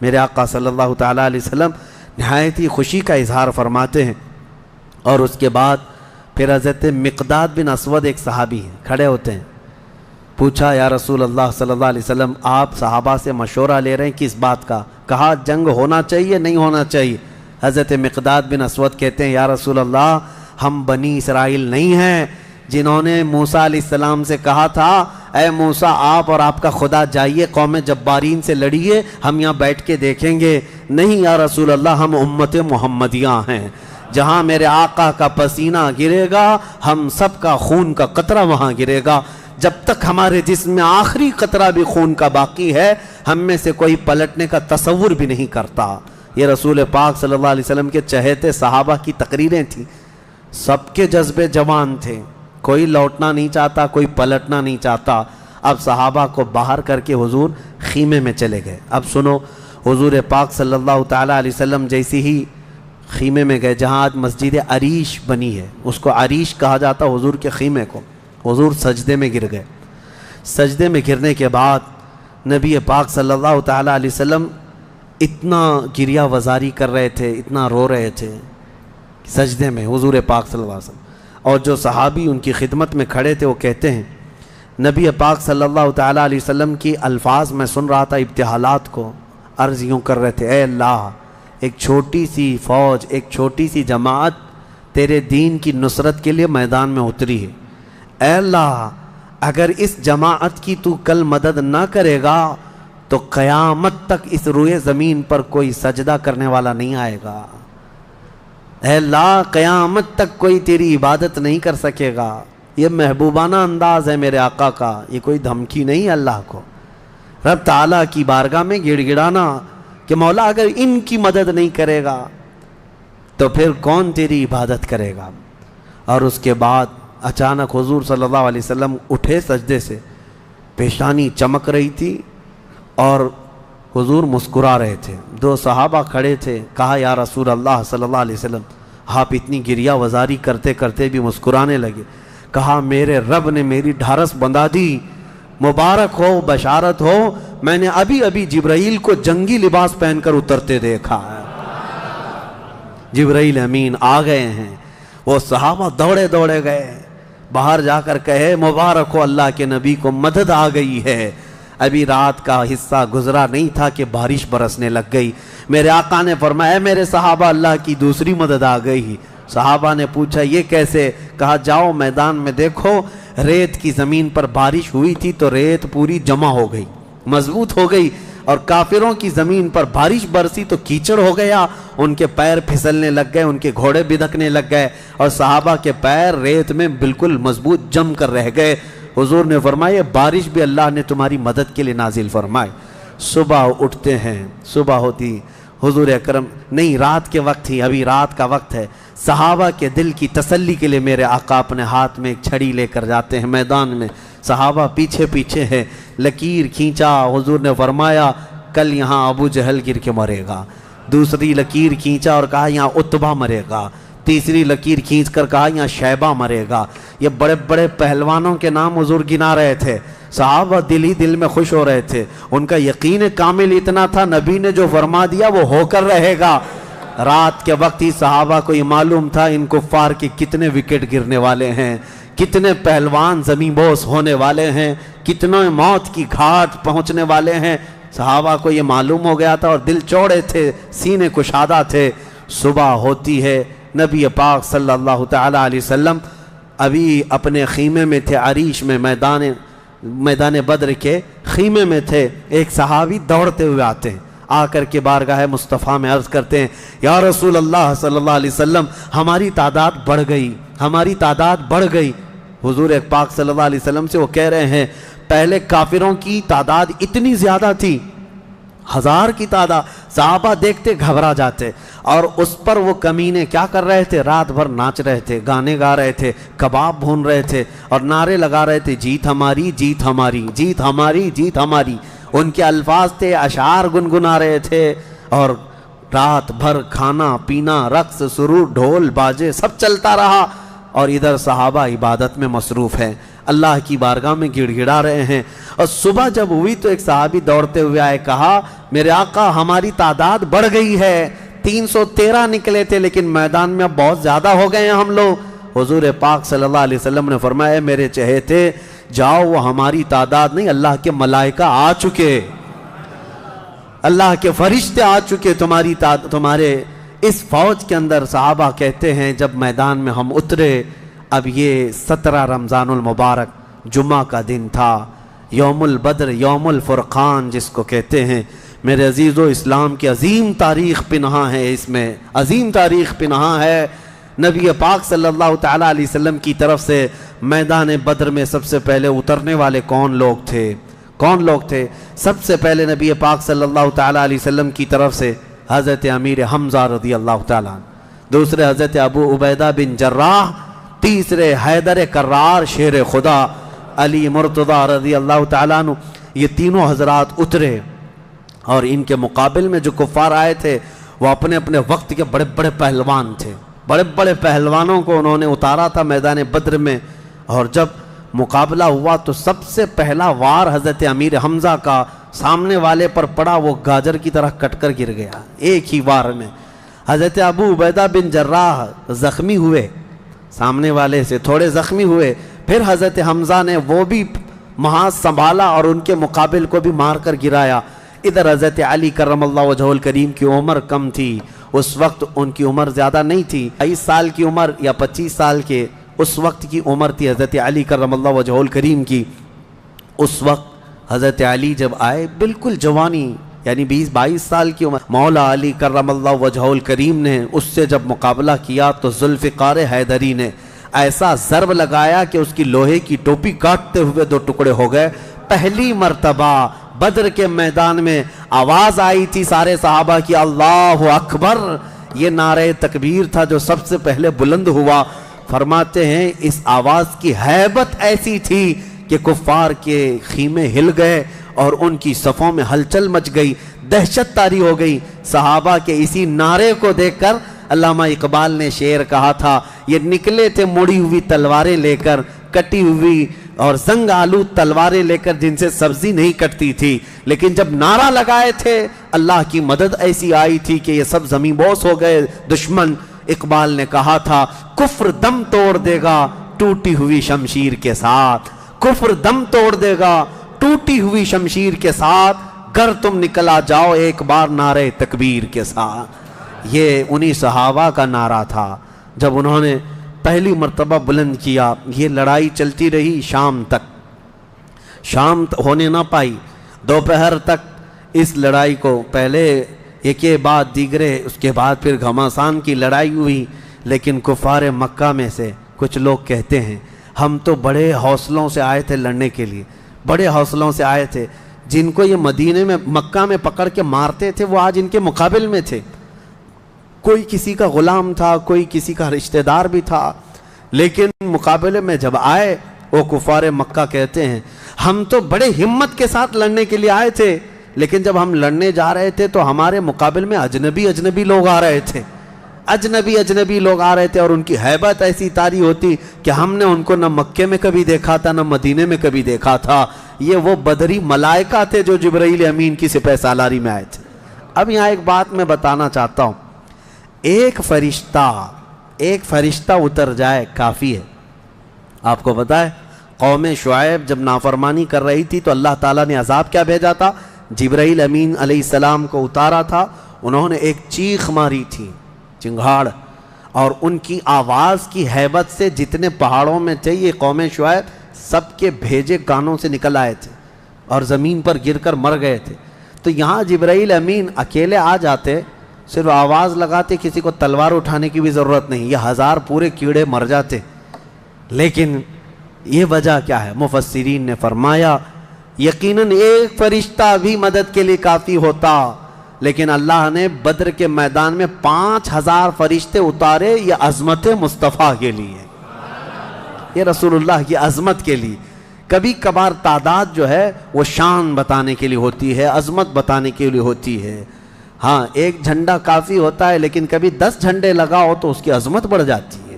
میرے آقا صلی اللہ تعالیٰ علیہ وسلم نہایت ہی خوشی کا اظہار فرماتے ہیں، اور اس کے بعد پھر حضرت مقداد بن اسود ایک صحابی ہیں کھڑے ہوتے ہیں، پوچھا یا رسول اللہ صلی اللہ علیہ وسلم آپ صحابہ سے مشورہ لے رہے ہیں کس بات کا؟ کہا جنگ ہونا چاہیے نہیں ہونا چاہیے؟ حضرت مقداد بن اسود کہتے ہیں یا رسول اللہ ہم بنی اسرائیل نہیں ہیں جنہوں نے موسیٰ علیہ السلام سے کہا تھا اے موسیٰ آپ اور آپ کا خدا جائیے قوم جبارین سے لڑیے، ہم یہاں بیٹھ کے دیکھیں گے۔ نہیں یا رسول اللہ ہم امت محمدیہ ہیں، جہاں میرے آقا کا پسینہ گرے گا ہم سب کا خون کا قطرہ وہاں گرے گا، جب تک ہمارے جسم میں آخری قطرہ بھی خون کا باقی ہے ہم میں سے کوئی پلٹنے کا تصور بھی نہیں کرتا۔ یہ رسول پاک صلی اللہ علیہ وسلم کے چہیتے صحابہ کی تقریریں تھیں، سب کے جذبے جوان تھے، کوئی لوٹنا نہیں چاہتا، کوئی پلٹنا نہیں چاہتا۔ اب صحابہ کو باہر کر کے حضور خیمے میں چلے گئے۔ اب سنو حضور پاک صلی اللہ تعالیٰ علیہ وسلم جیسی ہی خیمے میں گئے جہاں آج مسجد عریش بنی ہے، اس کو عریش کہا جاتا حضور کے خیمے کو۔ حضور سجدے میں گر گئے، سجدے میں گرنے کے بعد نبی پاک صلی اللہ تعالیٰ علیہ وسلم اتنا گریہ وزاری کر رہے تھے، اتنا رو رہے تھے سجدے میں حضور پاک صلی اللہ علیہ وسلم، اور جو صحابی ان کی خدمت میں کھڑے تھے وہ کہتے ہیں نبی پاک صلی اللہ تعالیٰ علیہ وسلم کی الفاظ میں سن رہا تھا ابتحالات کو، عرض یوں کر رہے تھے اے اللہ ایک چھوٹی سی فوج، ایک چھوٹی سی جماعت تیرے دین کی نصرت کے لیے میدان میں اتری ہے، اے اللہ اگر اس جماعت کی تو کل مدد نہ کرے گا تو قیامت تک اس روئے زمین پر کوئی سجدہ کرنے والا نہیں آئے گا، اے اللہ قیامت تک کوئی تیری عبادت نہیں کر سکے گا۔ یہ محبوبانہ انداز ہے میرے آقا کا، یہ کوئی دھمکی نہیں ہے اللہ کو، رب تعالیٰ کی بارگاہ میں گڑ گڑانا کہ مولا اگر ان کی مدد نہیں کرے گا تو پھر کون تیری عبادت کرے گا۔ اور اس کے بعد اچانک حضور صلی اللہ علیہ وسلم اٹھے سجدے سے، پیشانی چمک رہی تھی اور حضور مسکرا رہے تھے۔ دو صحابہ کھڑے تھے، کہا یا رسول اللہ صلی اللہ علیہ وسلم آپ اتنی گریہ وزاری کرتے کرتے بھی مسکرانے لگے۔ کہا میرے رب نے میری ڈھارس بندھا دی، مبارک ہو، بشارت ہو، میں نے ابھی ابھی جبرائیل کو جنگی لباس پہن کر اترتے دیکھا ہے، جبرائیل امین آ گئے ہیں۔ وہ صحابہ دوڑے دوڑے گئے، باہر جا کر کہے مبارک ہو اللہ کے نبی کو مدد آ گئی ہے، ابھی رات کا حصہ گزرا نہیں تھا کہ بارش برسنے لگ گئی۔ میرے آقا نے فرمایا میرے صحابہ اللہ کی دوسری مدد آ گئی۔ صحابہ نے پوچھا یہ کیسے؟ کہا جاؤ میدان میں دیکھو، ریت کی زمین پر بارش ہوئی تھی تو ریت پوری جمع ہو گئی، مضبوط ہو گئی، اور کافروں کی زمین پر بارش برسی تو کیچڑ ہو گیا، ان کے پیر پھسلنے لگ گئے، ان کے گھوڑے بدکنے لگ گئے، اور صحابہ کے پیر ریت میں بالکل مضبوط جم کر رہ گئے۔ حضور نے فرمایا بارش بھی اللہ نے تمہاری مدد کے لیے نازل فرمائے۔ صبح اٹھتے ہیں، صبح ہوتی، حضور اکرم نہیں، رات کے وقت ہی، ابھی رات کا وقت ہے، صحابہ کے دل کی تسلی کے لیے میرے آقا اپنے ہاتھ میں ایک چھڑی لے کر جاتے ہیں میدان میں، صحابہ پیچھے پیچھے ہیں، لکیر کھینچا، حضور نے فرمایا کل یہاں ابو جہل گر کے مرے گا، دوسری لکیر کھینچا اور کہا یہاں عتبہ مرے گا، تیسری لکیر کھینچ کر کہا یہاں شیبہ مرے گا۔ یہ بڑے بڑے پہلوانوں کے نام حضور گنا رہے تھے، صحابہ دل ہی دل میں خوش ہو رہے تھے، ان کا یقین کامل اتنا تھا نبی نے جو فرما دیا وہ ہو کر رہے گا۔ رات کے وقت ہی صحابہ کو یہ معلوم تھا ان کفار کے کتنے وکٹ گرنے والے ہیں، کتنے پہلوان زمین بوس ہونے والے ہیں، کتنے موت کی گھاٹ پہنچنے والے ہیں، صحابہ کو یہ معلوم ہو گیا تھا، اور دل چوڑے تھے، سینے کشادہ تھے۔ صبح ہوتی ہے، نبی پاک صلی اللہ تعالی علیہ وسلم ابھی اپنے خیمے میں تھے، عریش میں، میدان بدر کے خیمے میں تھے، ایک صحابی دوڑتے ہوئے آتے ہیں، آ کر کے بارگاہ مصطفیٰ میں عرض کرتے ہیں یا رسول اللہ صلی اللہ علیہ وسلم ہماری تعداد بڑھ گئی، ہماری تعداد بڑھ گئی۔ حضور پاک صلی اللہ علیہ وسلم سے وہ کہہ رہے ہیں پہلے کافروں کی تعداد اتنی زیادہ تھی، 1000 کی تعداد، صحابہ دیکھتے گھبرا جاتے، اور اس پر وہ کمینے کیا کر رہے تھے؟ رات بھر ناچ رہے تھے، گانے گا رہے تھے، کباب بھون رہے تھے، اور نعرے لگا رہے تھے جیت ہماری، جیت ہماری، جیت ہماری، جیت ہماری۔ ان کے الفاظ تھے، اشعار گنگنا رہے تھے، اور رات بھر کھانا پینا، رقص سرور، ڈھول باجے سب چلتا رہا، اور ادھر صحابہ عبادت میں مصروف ہیں، اللہ کی بارگاہ میں گڑ گڑا رہے ہیں۔ اور صبح جب ہوئی تو ایک صحابی دوڑتے ہوئے آئے، کہا میرے آقا ہماری تعداد بڑھ گئی ہے، 313 نکلے تھے لیکن میدان میں اب بہت زیادہ ہو گئے ہیں ہم لوگ۔ حضور پاک صلی اللہ علیہ وسلم نے فرمایا میرے چہیتے جاؤ، وہ ہماری تعداد نہیں، اللہ کے ملائکہ آ چکے، اللہ کے فرشتے آ چکے تمہارے اس فوج کے اندر۔ صحابہ کہتے ہیں جب میدان میں ہم اترے، اب یہ 17 رمضان المبارک جمعہ کا دن تھا، یوم البدر، یوم الفرقان جس کو کہتے ہیں۔ میرے عزیزو، اسلام کی عظیم تاریخ پنہاں ہے، اس میں عظیم تاریخ پنہاں ہے۔ نبی پاک صلی اللہ تعالیٰ علیہ وسلم کی طرف سے میدان بدر میں سب سے پہلے اترنے والے کون لوگ تھے؟ کون لوگ تھے؟ سب سے پہلے نبی پاک صلی اللہ تعالیٰ علیہ وسلم کی طرف سے حضرت امیر حمزہ رضی اللہ تعالیٰ، دوسرے حضرت ابو عبیدہ بن جراح، تیسرے حیدر کرار شیر خدا علی مرتضیٰ رضی اللہ تعالیٰ عنہ۔ یہ تینوں حضرات اترے، اور ان کے مقابل میں جو کفار آئے تھے وہ اپنے اپنے وقت کے بڑے بڑے پہلوان تھے، بڑے بڑے پہلوانوں کو انہوں نے اتارا تھا میدان بدر میں۔ اور جب مقابلہ ہوا تو سب سے پہلا وار حضرت امیر حمزہ کا سامنے والے پر پڑا، وہ گاجر کی طرح کٹ کر گر گیا ایک ہی وار میں۔ حضرت ابو عبیدہ بن جراح زخمی ہوئے، سامنے والے سے تھوڑے زخمی ہوئے، پھر حضرت حمزہ نے وہ بھی محاذ سنبھالا اور ان کے مقابل کو بھی مار کر گرایا۔ ادھر حضرت علی کرم اللہ وجہہ الکریم کی عمر کم تھی، اس وقت ان کی عمر زیادہ نہیں تھی، 22 سال کی عمر یا 25 سال کے اس وقت کی عمر تھی حضرت علی کرم اللہ وجہہ الکریم کی۔ اس وقت حضرت علی جب آئے بالکل جوانی، یعنی 20-22 سال کی عمر، مولا علی کرم اللہ وجہہ الکریم نے اس سے جب مقابلہ کیا تو ذوالفقار حیدری نے ایسا ضرب لگایا کہ اس کی لوہے کی ٹوپی کاٹتے ہوئے 2 ٹکڑے ہو گئے۔ پہلی مرتبہ بدر کے میدان میں آواز آئی تھی سارے صحابہ کی اللہ اکبر، یہ نعرہ تکبیر تھا جو سب سے پہلے بلند ہوا۔ فرماتے ہیں اس آواز کی ہیبت ایسی تھی کہ کفار کے خیمے ہل گئے اور ان کی صفوں میں ہلچل مچ گئی، دہشت طاری ہو گئی۔ صحابہ کے اسی نعرے کو دیکھ کر علامہ اقبال نے شعر کہا تھا، یہ نکلے تھے مڑی ہوئی تلواریں لے کر، کٹی ہوئی اور زنگ آلود تلواریں لے کر جن سے سبزی نہیں کٹتی تھی، لیکن جب نعرہ لگائے تھے اللہ کی مدد ایسی آئی تھی کہ یہ سب زمین بوس ہو گئے دشمن۔ اقبال نے کہا تھا کفر دم توڑ دے گا ٹوٹی ہوئی شمشیر کے ساتھ، کفر دم توڑ دے گا ٹوٹی ہوئی شمشیر کے ساتھ گر تم نکلا جاؤ ایک بار نعرے تکبیر کے ساتھ۔ یہ انہی صحابہ کا نعرہ تھا جب انہوں نے پہلی مرتبہ بلند کیا۔ یہ لڑائی چلتی رہی شام تک، شام ہونے نہ پائی، دوپہر تک اس لڑائی کو پہلے ایک بعد دیگرے، اس کے بعد پھر گھماسان کی لڑائی ہوئی۔ لیکن کفار مکہ میں سے کچھ لوگ کہتے ہیں ہم تو بڑے حوصلوں سے آئے تھے لڑنے کے لیے، بڑے حوصلوں سے آئے تھے، جن کو یہ مدینے میں مکہ میں پکڑ کے مارتے تھے وہ آج ان کے مقابل میں تھے۔ کوئی کسی کا غلام تھا، کوئی کسی کا رشتہ دار بھی تھا، لیکن مقابلے میں جب آئے وہ کفار مکہ کہتے ہیں ہم تو بڑے ہمت کے ساتھ لڑنے کے لیے آئے تھے، لیکن جب ہم لڑنے جا رہے تھے تو ہمارے مقابل میں اجنبی لوگ آ رہے تھے، اجنبی لوگ آ رہے تھے، اور ان کی ہیبت ایسی طاری ہوتی کہ ہم نے ان کو نہ مکے میں کبھی دیکھا تھا نہ مدینے میں کبھی دیکھا تھا۔ یہ وہ بدری ملائکہ تھے جو جبرائیل امین کی سپہ سالاری میں آئے تھے۔ اب یہاں ایک بات میں بتانا چاہتا ہوں، ایک فرشتہ اتر جائے کافی ہے۔ آپ کو پتا ہے قوم شعیب جب نافرمانی کر رہی تھی تو اللہ تعالیٰ نے عذاب کیا بھیجا تھا؟ جبرائیل امین علیہ السلام کو اتارا تھا، انہوں نے ایک چیخ ماری تھی، چنگھاڑ، اور ان کی آواز کی ہیبت سے جتنے پہاڑوں میں تھے یہ قوم شعیب سب کے بھیجے کانوں سے نکل آئے تھے اور زمین پر گر کر مر گئے تھے۔ تو یہاں جبرائیل امین اکیلے آ جاتے، صرف آواز لگاتے، کسی کو تلوار اٹھانے کی بھی ضرورت نہیں، یہ 1000 پورے کیڑے مر جاتے۔ لیکن یہ وجہ کیا ہے؟ مفسرین نے فرمایا یقیناً ایک فرشتہ بھی مدد کے لیے کافی ہوتا، لیکن اللہ نے بدر کے میدان میں 5000 فرشتے اتارے، یہ عظمت مصطفیٰ کے لیے، یہ رسول اللہ کی عظمت کے لیے۔ کبھی کبھار تعداد جو ہے وہ شان بتانے کے لیے ہوتی ہے، عظمت بتانے کے لیے ہوتی ہے۔ ہاں ایک جھنڈا کافی ہوتا ہے، لیکن کبھی 10 جھنڈے لگاؤ تو اس کی عظمت بڑھ جاتی ہے۔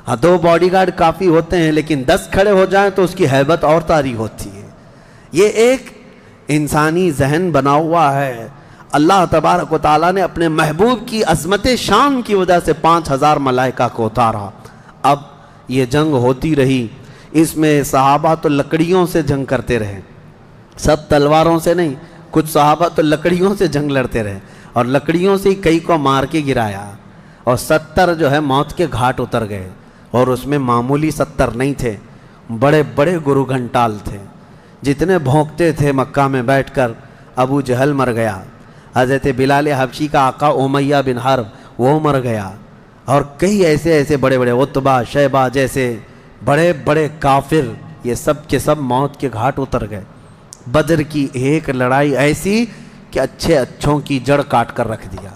ہاں 2 باڈی گارڈ کافی ہوتے ہیں، لیکن 10 کھڑے ہو جائیں تو اس کی ہیبت اور طاری ہوتی ہے۔ یہ ایک انسانی ذہن بنا ہوا ہے۔ اللہ تبارک و تعالیٰ نے اپنے محبوب کی عظمت شان کی وجہ سے 5000 ملائکہ کو اتارا۔ اب یہ جنگ ہوتی رہی، اس میں صحابہ تو لکڑیوں سے جنگ کرتے رہے، سب تلواروں سے نہیں، کچھ صحابہ تو لکڑیوں سے جنگ لڑتے رہے، اور لکڑیوں سے ہی کئی کو مار کے گرایا، اور 70 جو ہے موت کے گھاٹ اتر گئے، اور اس میں معمولی 70 نہیں تھے، بڑے بڑے گرو گھنٹال تھے، جتنے بھونکتے تھے مکہ میں بیٹھ کر۔ ابو جہل مر گیا، حضرت بلال حبشی کا آقا امیہ بن حرب وہ مر گیا، اور کئی ایسے بڑے بڑے عتبہ شیبہ جیسے بڑے بڑے کافر، یہ سب کے سب موت کے گھاٹ اتر گئے۔ بدر کی ایک لڑائی ایسی کہ اچھوں کی جڑ کاٹ کر رکھ دیا۔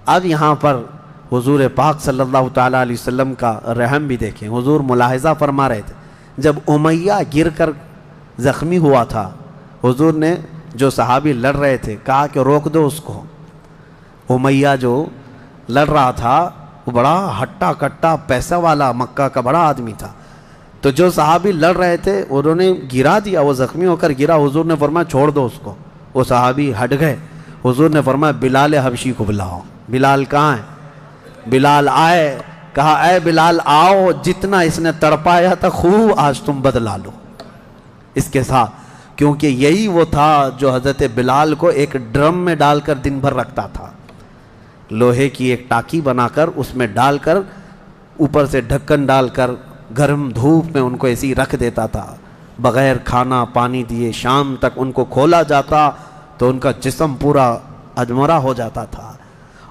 اب یہاں پر حضور پاک صلی اللہ تعالیٰ علیہ وسلم کا رحم بھی دیکھیں۔ حضور ملاحظہ فرما رہے تھے، جب امیہ گر کر زخمی ہوا تھا، حضور نے جو صحابی لڑ رہے تھے کہا کہ روک دو اس کو۔ امیہ جو لڑ رہا تھا وہ بڑا ہٹا کٹا پیسہ والا مکہ کا بڑا آدمی تھا، تو جو صحابی لڑ رہے تھے انہوں نے گرا دیا، وہ زخمی ہو کر گرا، حضور نے فرمایا چھوڑ دو اس کو، وہ صحابی ہٹ گئے۔ حضور نے فرمایا بلال حبشی کو بلاؤ۔ بلال کہاں ہے؟ بلال آئے، کہا اے بلال آؤ، جتنا اس نے تڑپایا تھا خوب آج تم بدلا لو اس کے ساتھ، کیونکہ یہی وہ تھا جو حضرت بلال کو ایک ڈرم میں ڈال کر دن بھر رکھتا تھا، لوہے کی ایک ٹاکی بنا کر اس میں ڈال کر اوپر سے ڈھکن ڈال کر گرم دھوپ میں ان کو ایسی رکھ دیتا تھا، بغیر کھانا پانی دیے شام تک ان کو کھولا جاتا تو ان کا جسم پورا اجمرا ہو جاتا تھا۔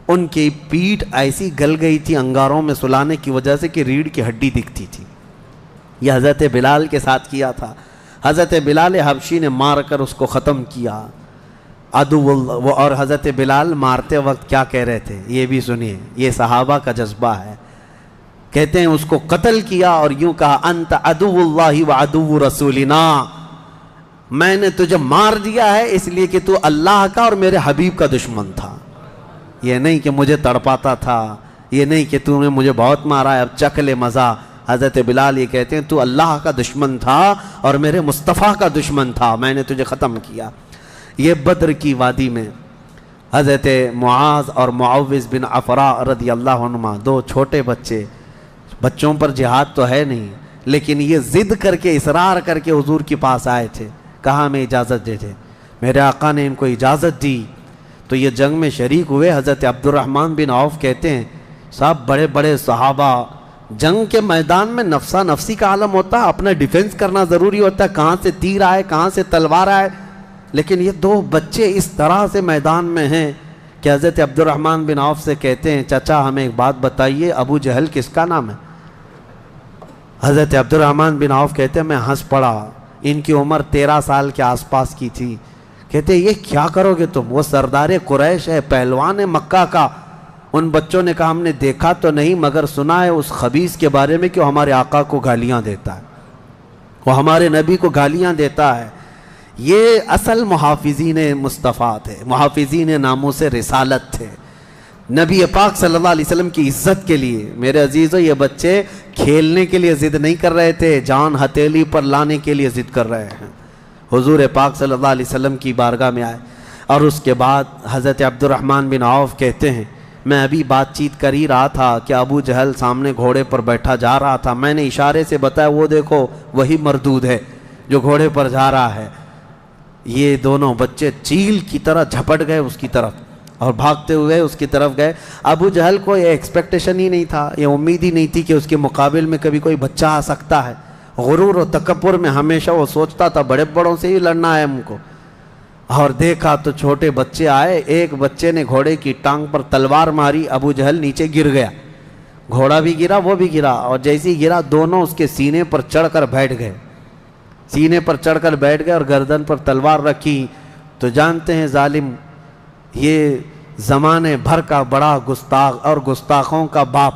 ان کی پیٹھ ایسی گل گئی تھی انگاروں میں سلانے کی وجہ سے کہ ریڑھ کی ہڈی دکھتی تھی۔ یہ حضرت بلال کے ساتھ کیا تھا، حضرت بلال حبشی نے مار کر اس کو ختم کیا۔ عدو اللہ، اور حضرت بلال مارتے وقت کیا کہہ رہے تھے یہ بھی سنیے، یہ صحابہ کا جذبہ ہے۔ کہتے ہیں اس کو قتل کیا اور یوں کہا انت عدو اللہ و عدو رسولنا، میں نے تجھے مار دیا ہے اس لیے کہ تو اللہ کا اور میرے حبیب کا دشمن تھا، یہ نہیں کہ مجھے تڑپاتا تھا، یہ نہیں کہ تو نے مجھے بہت مارا ہے اب چکھ لے مزہ۔ حضرت بلال یہ کہتے ہیں تو اللہ کا دشمن تھا اور میرے مصطفیٰ کا دشمن تھا، میں نے تجھے ختم کیا۔ یہ بدر کی وادی میں حضرت معاذ اور معوذ بن عفراء رضی اللہ عنہما، 2 چھوٹے بچوں پر جہاد تو ہے نہیں، لیکن یہ ضد کر کے اصرار کر کے حضور کے پاس آئے تھے، کہا ہمیں اجازت دے دے۔ میرے آقا نے ان کو اجازت دی تو یہ جنگ میں شریک ہوئے۔ حضرت عبد الرحمن بن عوف کہتے ہیں صاحب بڑے بڑے صحابہ، جنگ کے میدان میں نفسا نفسی کا عالم ہوتا ہے، اپنا ڈیفنس کرنا ضروری ہوتا ہے، کہاں سے تیر آئے کہاں سے تلوار آئے، لیکن یہ دو بچے اس طرح سے میدان میں ہیں کہ حضرت عبد الرحمن بن عوف سے کہتے ہیں چچا ہمیں ایک بات بتائیے، ابو جہل کس کا نام ہے؟ حضرت عبد الرحمن بن عوف کہتے ہیں میں ہنس پڑا، ان کی عمر 13 سال کے آس پاس کی تھی۔ کہتے یہ کیا کرو گے تم؟ وہ سردار قریش ہے، پہلوان ہے مکہ کا۔ ان بچوں نے کہا ہم نے دیکھا تو نہیں مگر سنا ہے اس خبیث کے بارے میں کہ وہ ہمارے آقا کو گالیاں دیتا ہے، وہ ہمارے نبی کو گالیاں دیتا ہے۔ یہ اصل محافظین مصطفیٰ تھے، محافظین ناموس رسالت تھے، نبی پاک صلی اللہ علیہ وسلم کی عزت کے لیے۔ میرے عزیزو یہ بچے کھیلنے کے لیے ضد نہیں کر رہے تھے، جان ہتھیلی پر لانے کے لیے ضد کر رہے ہیں۔ حضور پاک صلی اللہ علیہ وسلم کی بارگاہ میں آئے اور اس کے بعد حضرت عبد الرحمن بن عوف کہتے ہیں میں ابھی بات چیت کر ہی رہا تھا کہ ابو جہل سامنے گھوڑے پر بیٹھا جا رہا تھا، میں نے اشارے سے بتایا وہ دیکھو وہی مردود ہے جو گھوڑے پر جا رہا ہے۔ یہ دونوں بچے چیل کی طرح جھپٹ گئے اس کی طرف اور بھاگتے ہوئے اس کی طرف گئے۔ ابو جہل کو یہ ایکسپیکٹیشن ہی نہیں تھا، یہ امید ہی نہیں تھی کہ اس کے مقابل میں کبھی کوئی بچہ آ سکتا ہے۔ غرور و تکبر میں ہمیشہ وہ سوچتا تھا بڑے بڑوں سے ہی لڑنا ہے ہم کو، اور دیکھا تو چھوٹے بچے آئے، ایک بچے نے گھوڑے کی ٹانگ پر تلوار ماری، ابو جہل نیچے گر گیا، گھوڑا بھی گرا وہ بھی گرا، اور جیسے ہی گرا دونوں اس کے سینے پر چڑھ کر بیٹھ گئے، سینے پر چڑھ کر بیٹھ گئے اور گردن پر تلوار رکھی۔ تو جانتے ہیں ظالم یہ زمانے بھر کا بڑا گستاخ اور گستاخوں کا باپ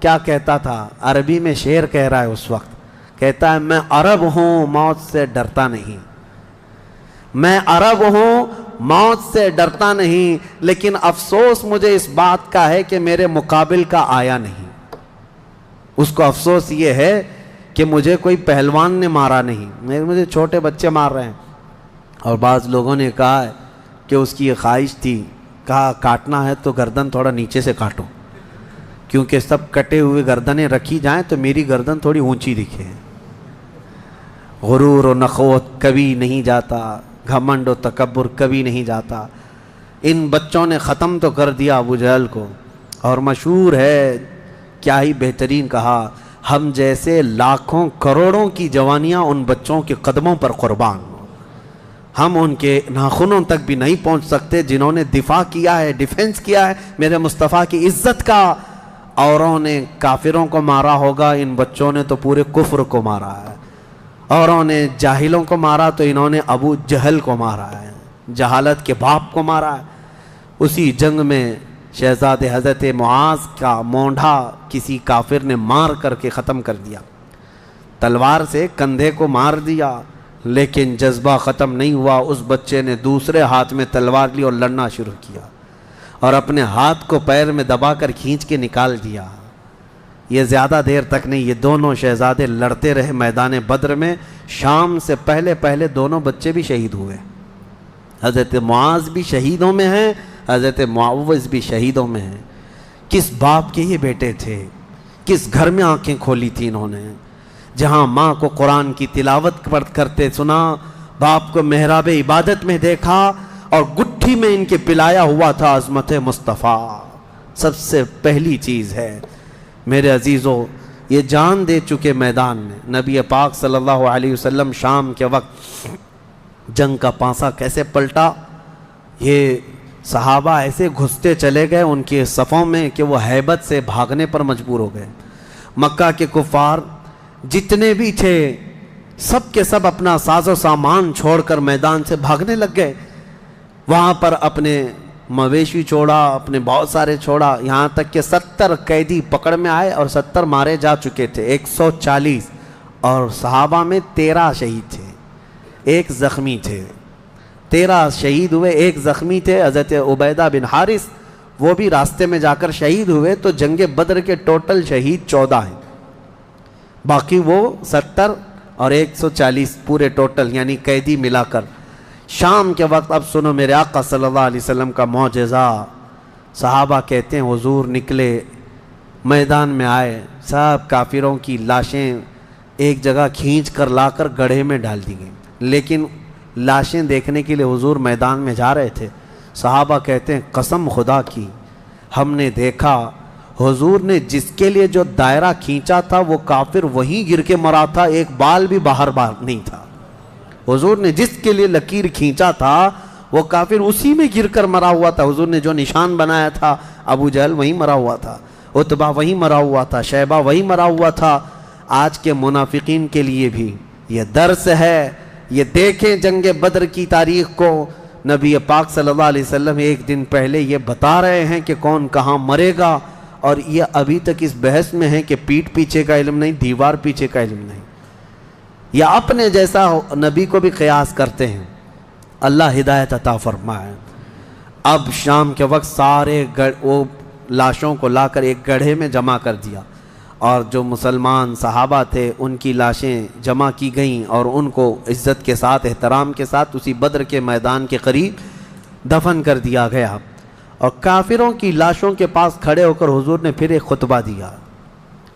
کیا کہتا تھا، عربی میں شعر کہہ رہا ہے اس وقت، کہتا ہے میں عرب ہوں موت سے ڈرتا نہیں، میں عرب ہوں موت سے ڈرتا نہیں، لیکن افسوس مجھے اس بات کا ہے کہ میرے مقابل کا آیا نہیں۔ اس کو افسوس یہ ہے کہ مجھے کوئی پہلوان نے مارا نہیں، مجھے چھوٹے بچے مار رہے ہیں۔ اور بعض لوگوں نے کہا ہے کہ اس کی یہ خواہش تھی، کہا کاٹنا ہے تو گردن تھوڑا نیچے سے کاٹو، کیونکہ سب کٹے ہوئے گردنیں رکھی جائیں تو میری گردن تھوڑی اونچی دکھے۔ غرور و نخوت کبھی نہیں جاتا، گھمنڈ و تکبر کبھی نہیں جاتا۔ ان بچوں نے ختم تو کر دیا ابو جہل کو، اور مشہور ہے کیا ہی بہترین کہا، ہم جیسے لاکھوں کروڑوں کی جوانیاں ان بچوں کے قدموں پر قربان، ہم ان کے ناخنوں تک بھی نہیں پہنچ سکتے جنہوں نے دفاع کیا ہے، ڈیفنس کیا ہے میرے مصطفیٰ کی عزت کا۔ اوروں نے کافروں کو مارا ہوگا، ان بچوں نے تو پورے کفر کو مارا ہے۔ اوروں نے جاہلوں کو مارا تو انہوں نے ابو جہل کو مارا ہے، جہالت کے باپ کو مارا ہے۔ اسی جنگ میں شہزادے حضرت معاذ کا مونڈھا کسی کافر نے مار کر کے ختم کر دیا، تلوار سے کندھے کو مار دیا، لیکن جذبہ ختم نہیں ہوا۔ اس بچے نے دوسرے ہاتھ میں تلوار لی اور لڑنا شروع کیا، اور اپنے ہاتھ کو پیر میں دبا کر کھینچ کے نکال دیا۔ یہ زیادہ دیر تک نہیں، یہ دونوں شہزادے لڑتے رہے میدان بدر میں۔ شام سے پہلے پہلے دونوں بچے بھی شہید ہوئے، حضرت معاذ بھی شہیدوں میں ہیں، حضرت معوذ بھی شہیدوں میں ہیں۔ کس باپ کے یہ بیٹے تھے، کس گھر میں آنکھیں کھولی تھی انہوں نے، جہاں ماں کو قرآن کی تلاوت کرتے سنا، باپ کو محراب عبادت میں دیکھا، اور گٹھی میں ان کے پلایا ہوا تھا عظمت مصطفیٰ۔ سب سے پہلی چیز ہے میرے عزیزو، یہ جان دے چکے میدان میں نبی پاک صلی اللہ علیہ وسلم۔ شام کے وقت جنگ کا پانسا کیسے پلٹا، یہ صحابہ ایسے گھستے چلے گئے ان کے صفوں میں کہ وہ ہیبت سے بھاگنے پر مجبور ہو گئے۔ مکہ کے کفار جتنے بھی تھے سب کے سب اپنا ساز و سامان چھوڑ کر میدان سے بھاگنے لگ گئے۔ وہاں پر اپنے مویشی چھوڑا، اپنے بہت سارے چھوڑا، یہاں تک کہ 70 قیدی پکڑ میں آئے اور 70 مارے جا چکے تھے، 140، اور صحابہ میں 13 شہید تھے، 1 زخمی تھے۔ 13 شہید ہوئے، 1 زخمی تھے، حضرت عبیدہ بن حارث وہ بھی راستے میں جا کر شہید ہوئے۔ تو جنگ بدر کے ٹوٹل شہید 14 ہیں، باقی وہ 70 اور 140 پورے ٹوٹل یعنی قیدی ملا کر۔ شام کے وقت اب سنو میرے آقا صلی اللہ علیہ وسلم کا معجزہ۔ صحابہ کہتے ہیں حضور نکلے، میدان میں آئے، سب کافروں کی لاشیں ایک جگہ کھینچ کر لا کر گڑھے میں ڈال دی گئیں، لیکن لاشیں دیکھنے کے لیے حضور میدان میں جا رہے تھے. صحابہ کہتے ہیں قسم خدا کی ہم نے دیکھا حضور نے جس کے لیے جو دائرہ کھینچا تھا وہ کافر وہیں گر کے مرا تھا, ایک بال بھی باہر نہیں تھا. حضور نے جس کے لیے لکیر کھینچا تھا وہ کافر اسی میں گر کر مرا ہوا تھا. حضور نے جو نشان بنایا تھا ابو جہل وہیں مرا ہوا تھا, عتبہ وہیں مرا ہوا تھا, شیبہ وہیں مرا ہوا تھا. آج کے منافقین کے لیے بھی یہ درس ہے. یہ دیکھیں جنگ بدر کی تاریخ کو, نبی پاک صلی اللہ علیہ وسلم ایک دن پہلے یہ بتا رہے ہیں کہ کون کہاں مرے گا, اور یہ ابھی تک اس بحث میں ہے کہ پیٹ پیچھے کا علم نہیں, دیوار پیچھے کا علم نہیں, یا اپنے جیسا نبی کو بھی قیاس کرتے ہیں. اللہ ہدایت عطا فرمائے. اب شام کے وقت سارے وہ لاشوں کو لا کر ایک گڑھے میں جمع کر دیا, اور جو مسلمان صحابہ تھے ان کی لاشیں جمع کی گئیں اور ان کو عزت کے ساتھ احترام کے ساتھ اسی بدر کے میدان کے قریب دفن کر دیا گیا. اور کافروں کی لاشوں کے پاس کھڑے ہو کر حضور نے پھر ایک خطبہ دیا.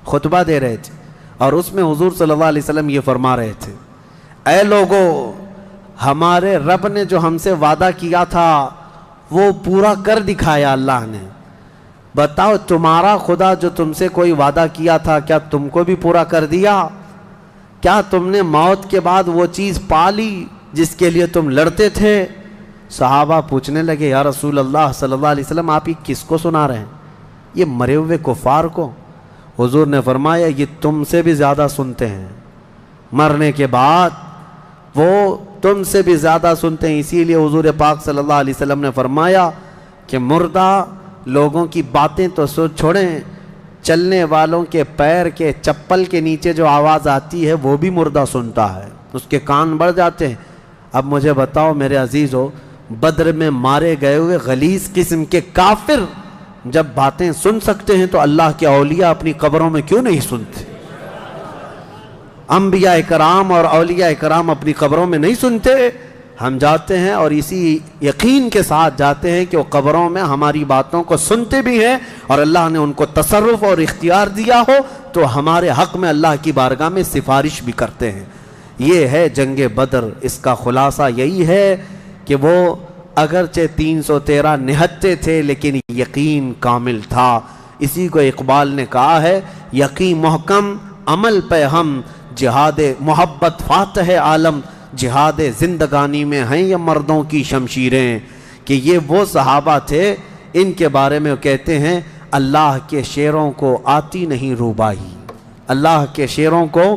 خطبہ دے رہے تھے اور اس میں حضور صلی اللہ علیہ وسلم یہ فرما رہے تھے, اے لوگو ہمارے رب نے جو ہم سے وعدہ کیا تھا وہ پورا کر دکھایا اللہ نے. بتاؤ تمہارا خدا جو تم سے کوئی وعدہ کیا تھا کیا تم کو بھی پورا کر دیا؟ کیا تم نے موت کے بعد وہ چیز پا لی جس کے لیے تم لڑتے تھے؟ صحابہ پوچھنے لگے یا رسول اللہ صلی اللہ علیہ وسلم آپ یہ کس کو سنا رہے ہیں؟ یہ مرے ہوئے کفار کو. حضور نے فرمایا یہ تم سے بھی زیادہ سنتے ہیں, مرنے کے بعد وہ تم سے بھی زیادہ سنتے ہیں. اسی لیے حضور پاک صلی اللہ علیہ وسلم نے فرمایا کہ مردہ لوگوں کی باتیں تو چھوڑیں, چلنے والوں کے پیر کے چپل کے نیچے جو آواز آتی ہے وہ بھی مردہ سنتا ہے, اس کے کان بڑھ جاتے ہیں. اب مجھے بتاؤ میرے عزیزو, بدر میں مارے گئے ہوئے غلیظ قسم کے کافر جب باتیں سن سکتے ہیں تو اللہ کے اولیاء اپنی قبروں میں کیوں نہیں سنتے؟ انبیاء کرام اور اولیاء کرام اپنی قبروں میں نہیں سنتے؟ ہم جاتے ہیں اور اسی یقین کے ساتھ جاتے ہیں کہ وہ قبروں میں ہماری باتوں کو سنتے بھی ہیں, اور اللہ نے ان کو تصرف اور اختیار دیا ہو تو ہمارے حق میں اللہ کی بارگاہ میں سفارش بھی کرتے ہیں. یہ ہے جنگ بدر. اس کا خلاصہ یہی ہے کہ وہ اگرچہ 313 نہتے تھے لیکن یقین کامل تھا. اسی کو اقبال نے کہا ہے, یقین محکم عمل پہ ہم, جہاد محبت فاتح عالم, جہاد زندگانی میں ہیں یہ مردوں کی شمشیریں. کہ یہ وہ صحابہ تھے, ان کے بارے میں کہتے ہیں اللہ کے شیروں کو آتی نہیں روبائی, اللہ کے شیروں کو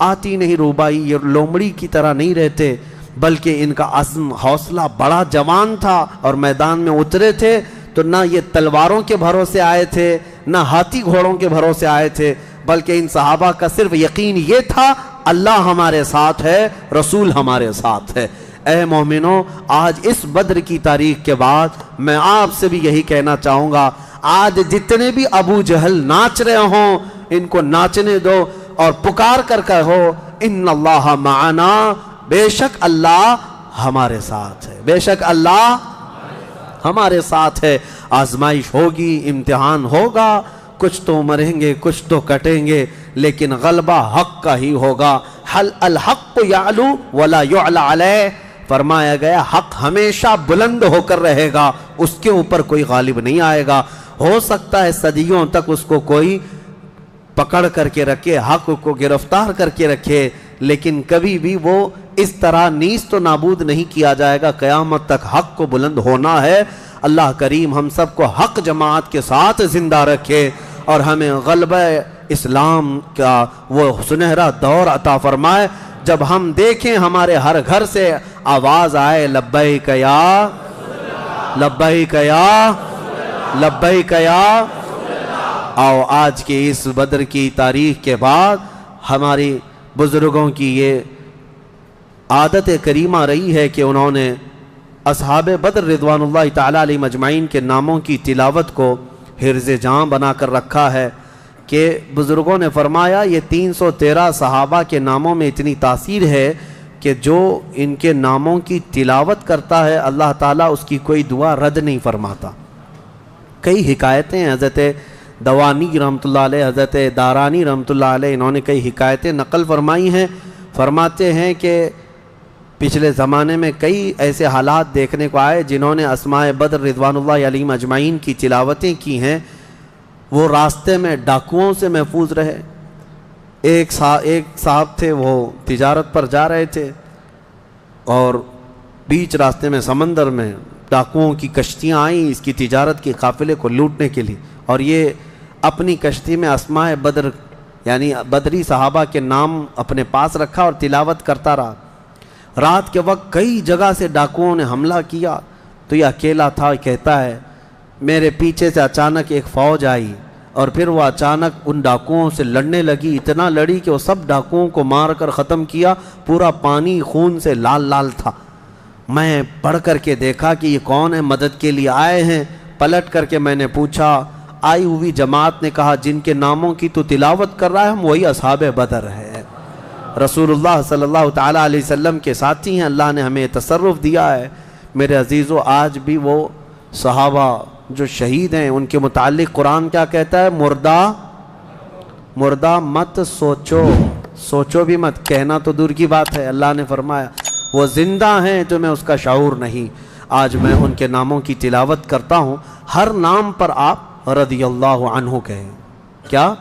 آتی نہیں روبائی. یہ لومڑی کی طرح نہیں رہتے بلکہ ان کا عزم حوصلہ بڑا جوان تھا, اور میدان میں اترے تھے تو نہ یہ تلواروں کے بھروسے آئے تھے نہ ہاتھی گھوڑوں کے بھروسے آئے تھے, بلکہ ان صحابہ کا صرف یقین یہ تھا اللہ ہمارے ساتھ ہے, رسول ہمارے ساتھ ہے. اے مومنوں, آج اس بدر کی تاریخ کے بعد میں آپ سے بھی یہی کہنا چاہوں گا, آج جتنے بھی ابو جہل ناچ رہے ہوں ان کو ناچنے دو اور پکار کر کہو ان اللہ معنا, بے شک اللہ ہمارے ساتھ ہے, بے شک اللہ ہمارے ساتھ ہے. آزمائش ہوگی, امتحان ہوگا, کچھ تو مریں گے کچھ تو کٹیں گے, لیکن غلبہ حق کا ہی ہوگا. حل الحق یعلو ولا یعلی علیہ, فرمایا گیا حق ہمیشہ بلند ہو کر رہے گا, اس کے اوپر کوئی غالب نہیں آئے گا. ہو سکتا ہے صدیوں تک اس کو کوئی پکڑ کر کے رکھے, حق کو گرفتار کر کے رکھے, لیکن کبھی بھی وہ اس طرح نیست و نابود نہیں کیا جائے گا. قیامت تک حق کو بلند ہونا ہے. اللہ کریم ہم سب کو حق جماعت کے ساتھ زندہ رکھے اور ہمیں غلبہ اسلام کا وہ سنہرا دور عطا فرمائے, جب ہم دیکھیں ہمارے ہر گھر سے آواز آئے لبیک یا لبیک یا لبیک یا. آؤ آج کی اس بدر کی تاریخ کے بعد ہماری بزرگوں کی یہ عادت کریمہ رہی ہے کہ انہوں نے اصحاب بدر رضوان اللہ تعالی علیہ مجمعین کے ناموں کی تلاوت کو حرز جاں بنا کر رکھا ہے. کہ بزرگوں نے فرمایا یہ 313 صحابہ کے ناموں میں اتنی تاثیر ہے کہ جو ان کے ناموں کی تلاوت کرتا ہے اللہ تعالیٰ اس کی کوئی دعا رد نہیں فرماتا. کئی حکایتیں حضرت دوانی رحمۃ اللہ علیہ, حضرت دارانی رحمۃ اللہ علیہ, انہوں نے کئی حکایتیں نقل فرمائی ہیں. فرماتے ہیں کہ پچھلے زمانے میں کئی ایسے حالات دیکھنے کو آئے جنہوں نے اسماء بدر رضوان اللہ علیہم اجمعین کی تلاوتیں کی ہیں، وہ راستے میں ڈاکوؤں سے محفوظ رہے۔ ایک صاحب تھے، وہ تجارت پر جا رہے تھے اور بیچ راستے میں سمندر میں ڈاکوؤں کی کشتیاں آئیں اس کی تجارت کے قافلے کو لوٹنے کے لیے، اور یہ اپنی کشتی میں اسماء بدر یعنی بدری صحابہ کے نام اپنے پاس رکھا اور تلاوت کرتا رہا۔ رات کے وقت کئی جگہ سے ڈاکوؤں نے حملہ کیا تو یہ اکیلا تھا۔ کہتا ہے میرے پیچھے سے اچانک ایک فوج آئی اور پھر وہ اچانک ان ڈاکوؤں سے لڑنے لگی، اتنا لڑی کہ وہ سب ڈاکوؤں کو مار کر ختم کیا، پورا پانی خون سے لال لال تھا۔ میں پڑھ کر کے دیکھا کہ یہ کون ہے، مدد کے لیے آئے ہیں۔ پلٹ کر کے میں نے پوچھا، آئی ہوئی جماعت نے کہا جن کے ناموں کی تو تلاوت کر رہا ہے ہم وہی اصحاب بدر ہے، رسول اللہ صلی اللہ تعالیٰ علیہ وسلم کے ساتھی ہیں، اللہ نے ہمیں تصرف دیا ہے۔ میرے عزیزو، آج بھی وہ صحابہ جو شہید ہیں ان کے متعلق قرآن کیا کہتا ہے؟ مردہ مت سوچو بھی مت، کہنا تو دور کی بات ہے، اللہ نے فرمایا وہ زندہ ہیں، تمہیں اس کا شعور نہیں۔ آج میں ان کے ناموں کی تلاوت کرتا ہوں، ہر نام پر آپ رضی اللہ عنہ کہیں، کیا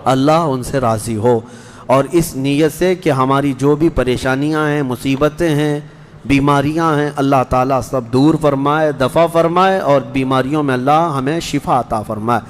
اللہ ان سے راضی ہو، اور اس نیت سے کہ ہماری جو بھی پریشانیاں ہیں، مصیبتیں ہیں، بیماریاں ہیں، اللہ تعالیٰ سب دور فرمائے، دفع فرمائے، اور بیماریوں میں اللہ ہمیں شفا عطا فرمائے۔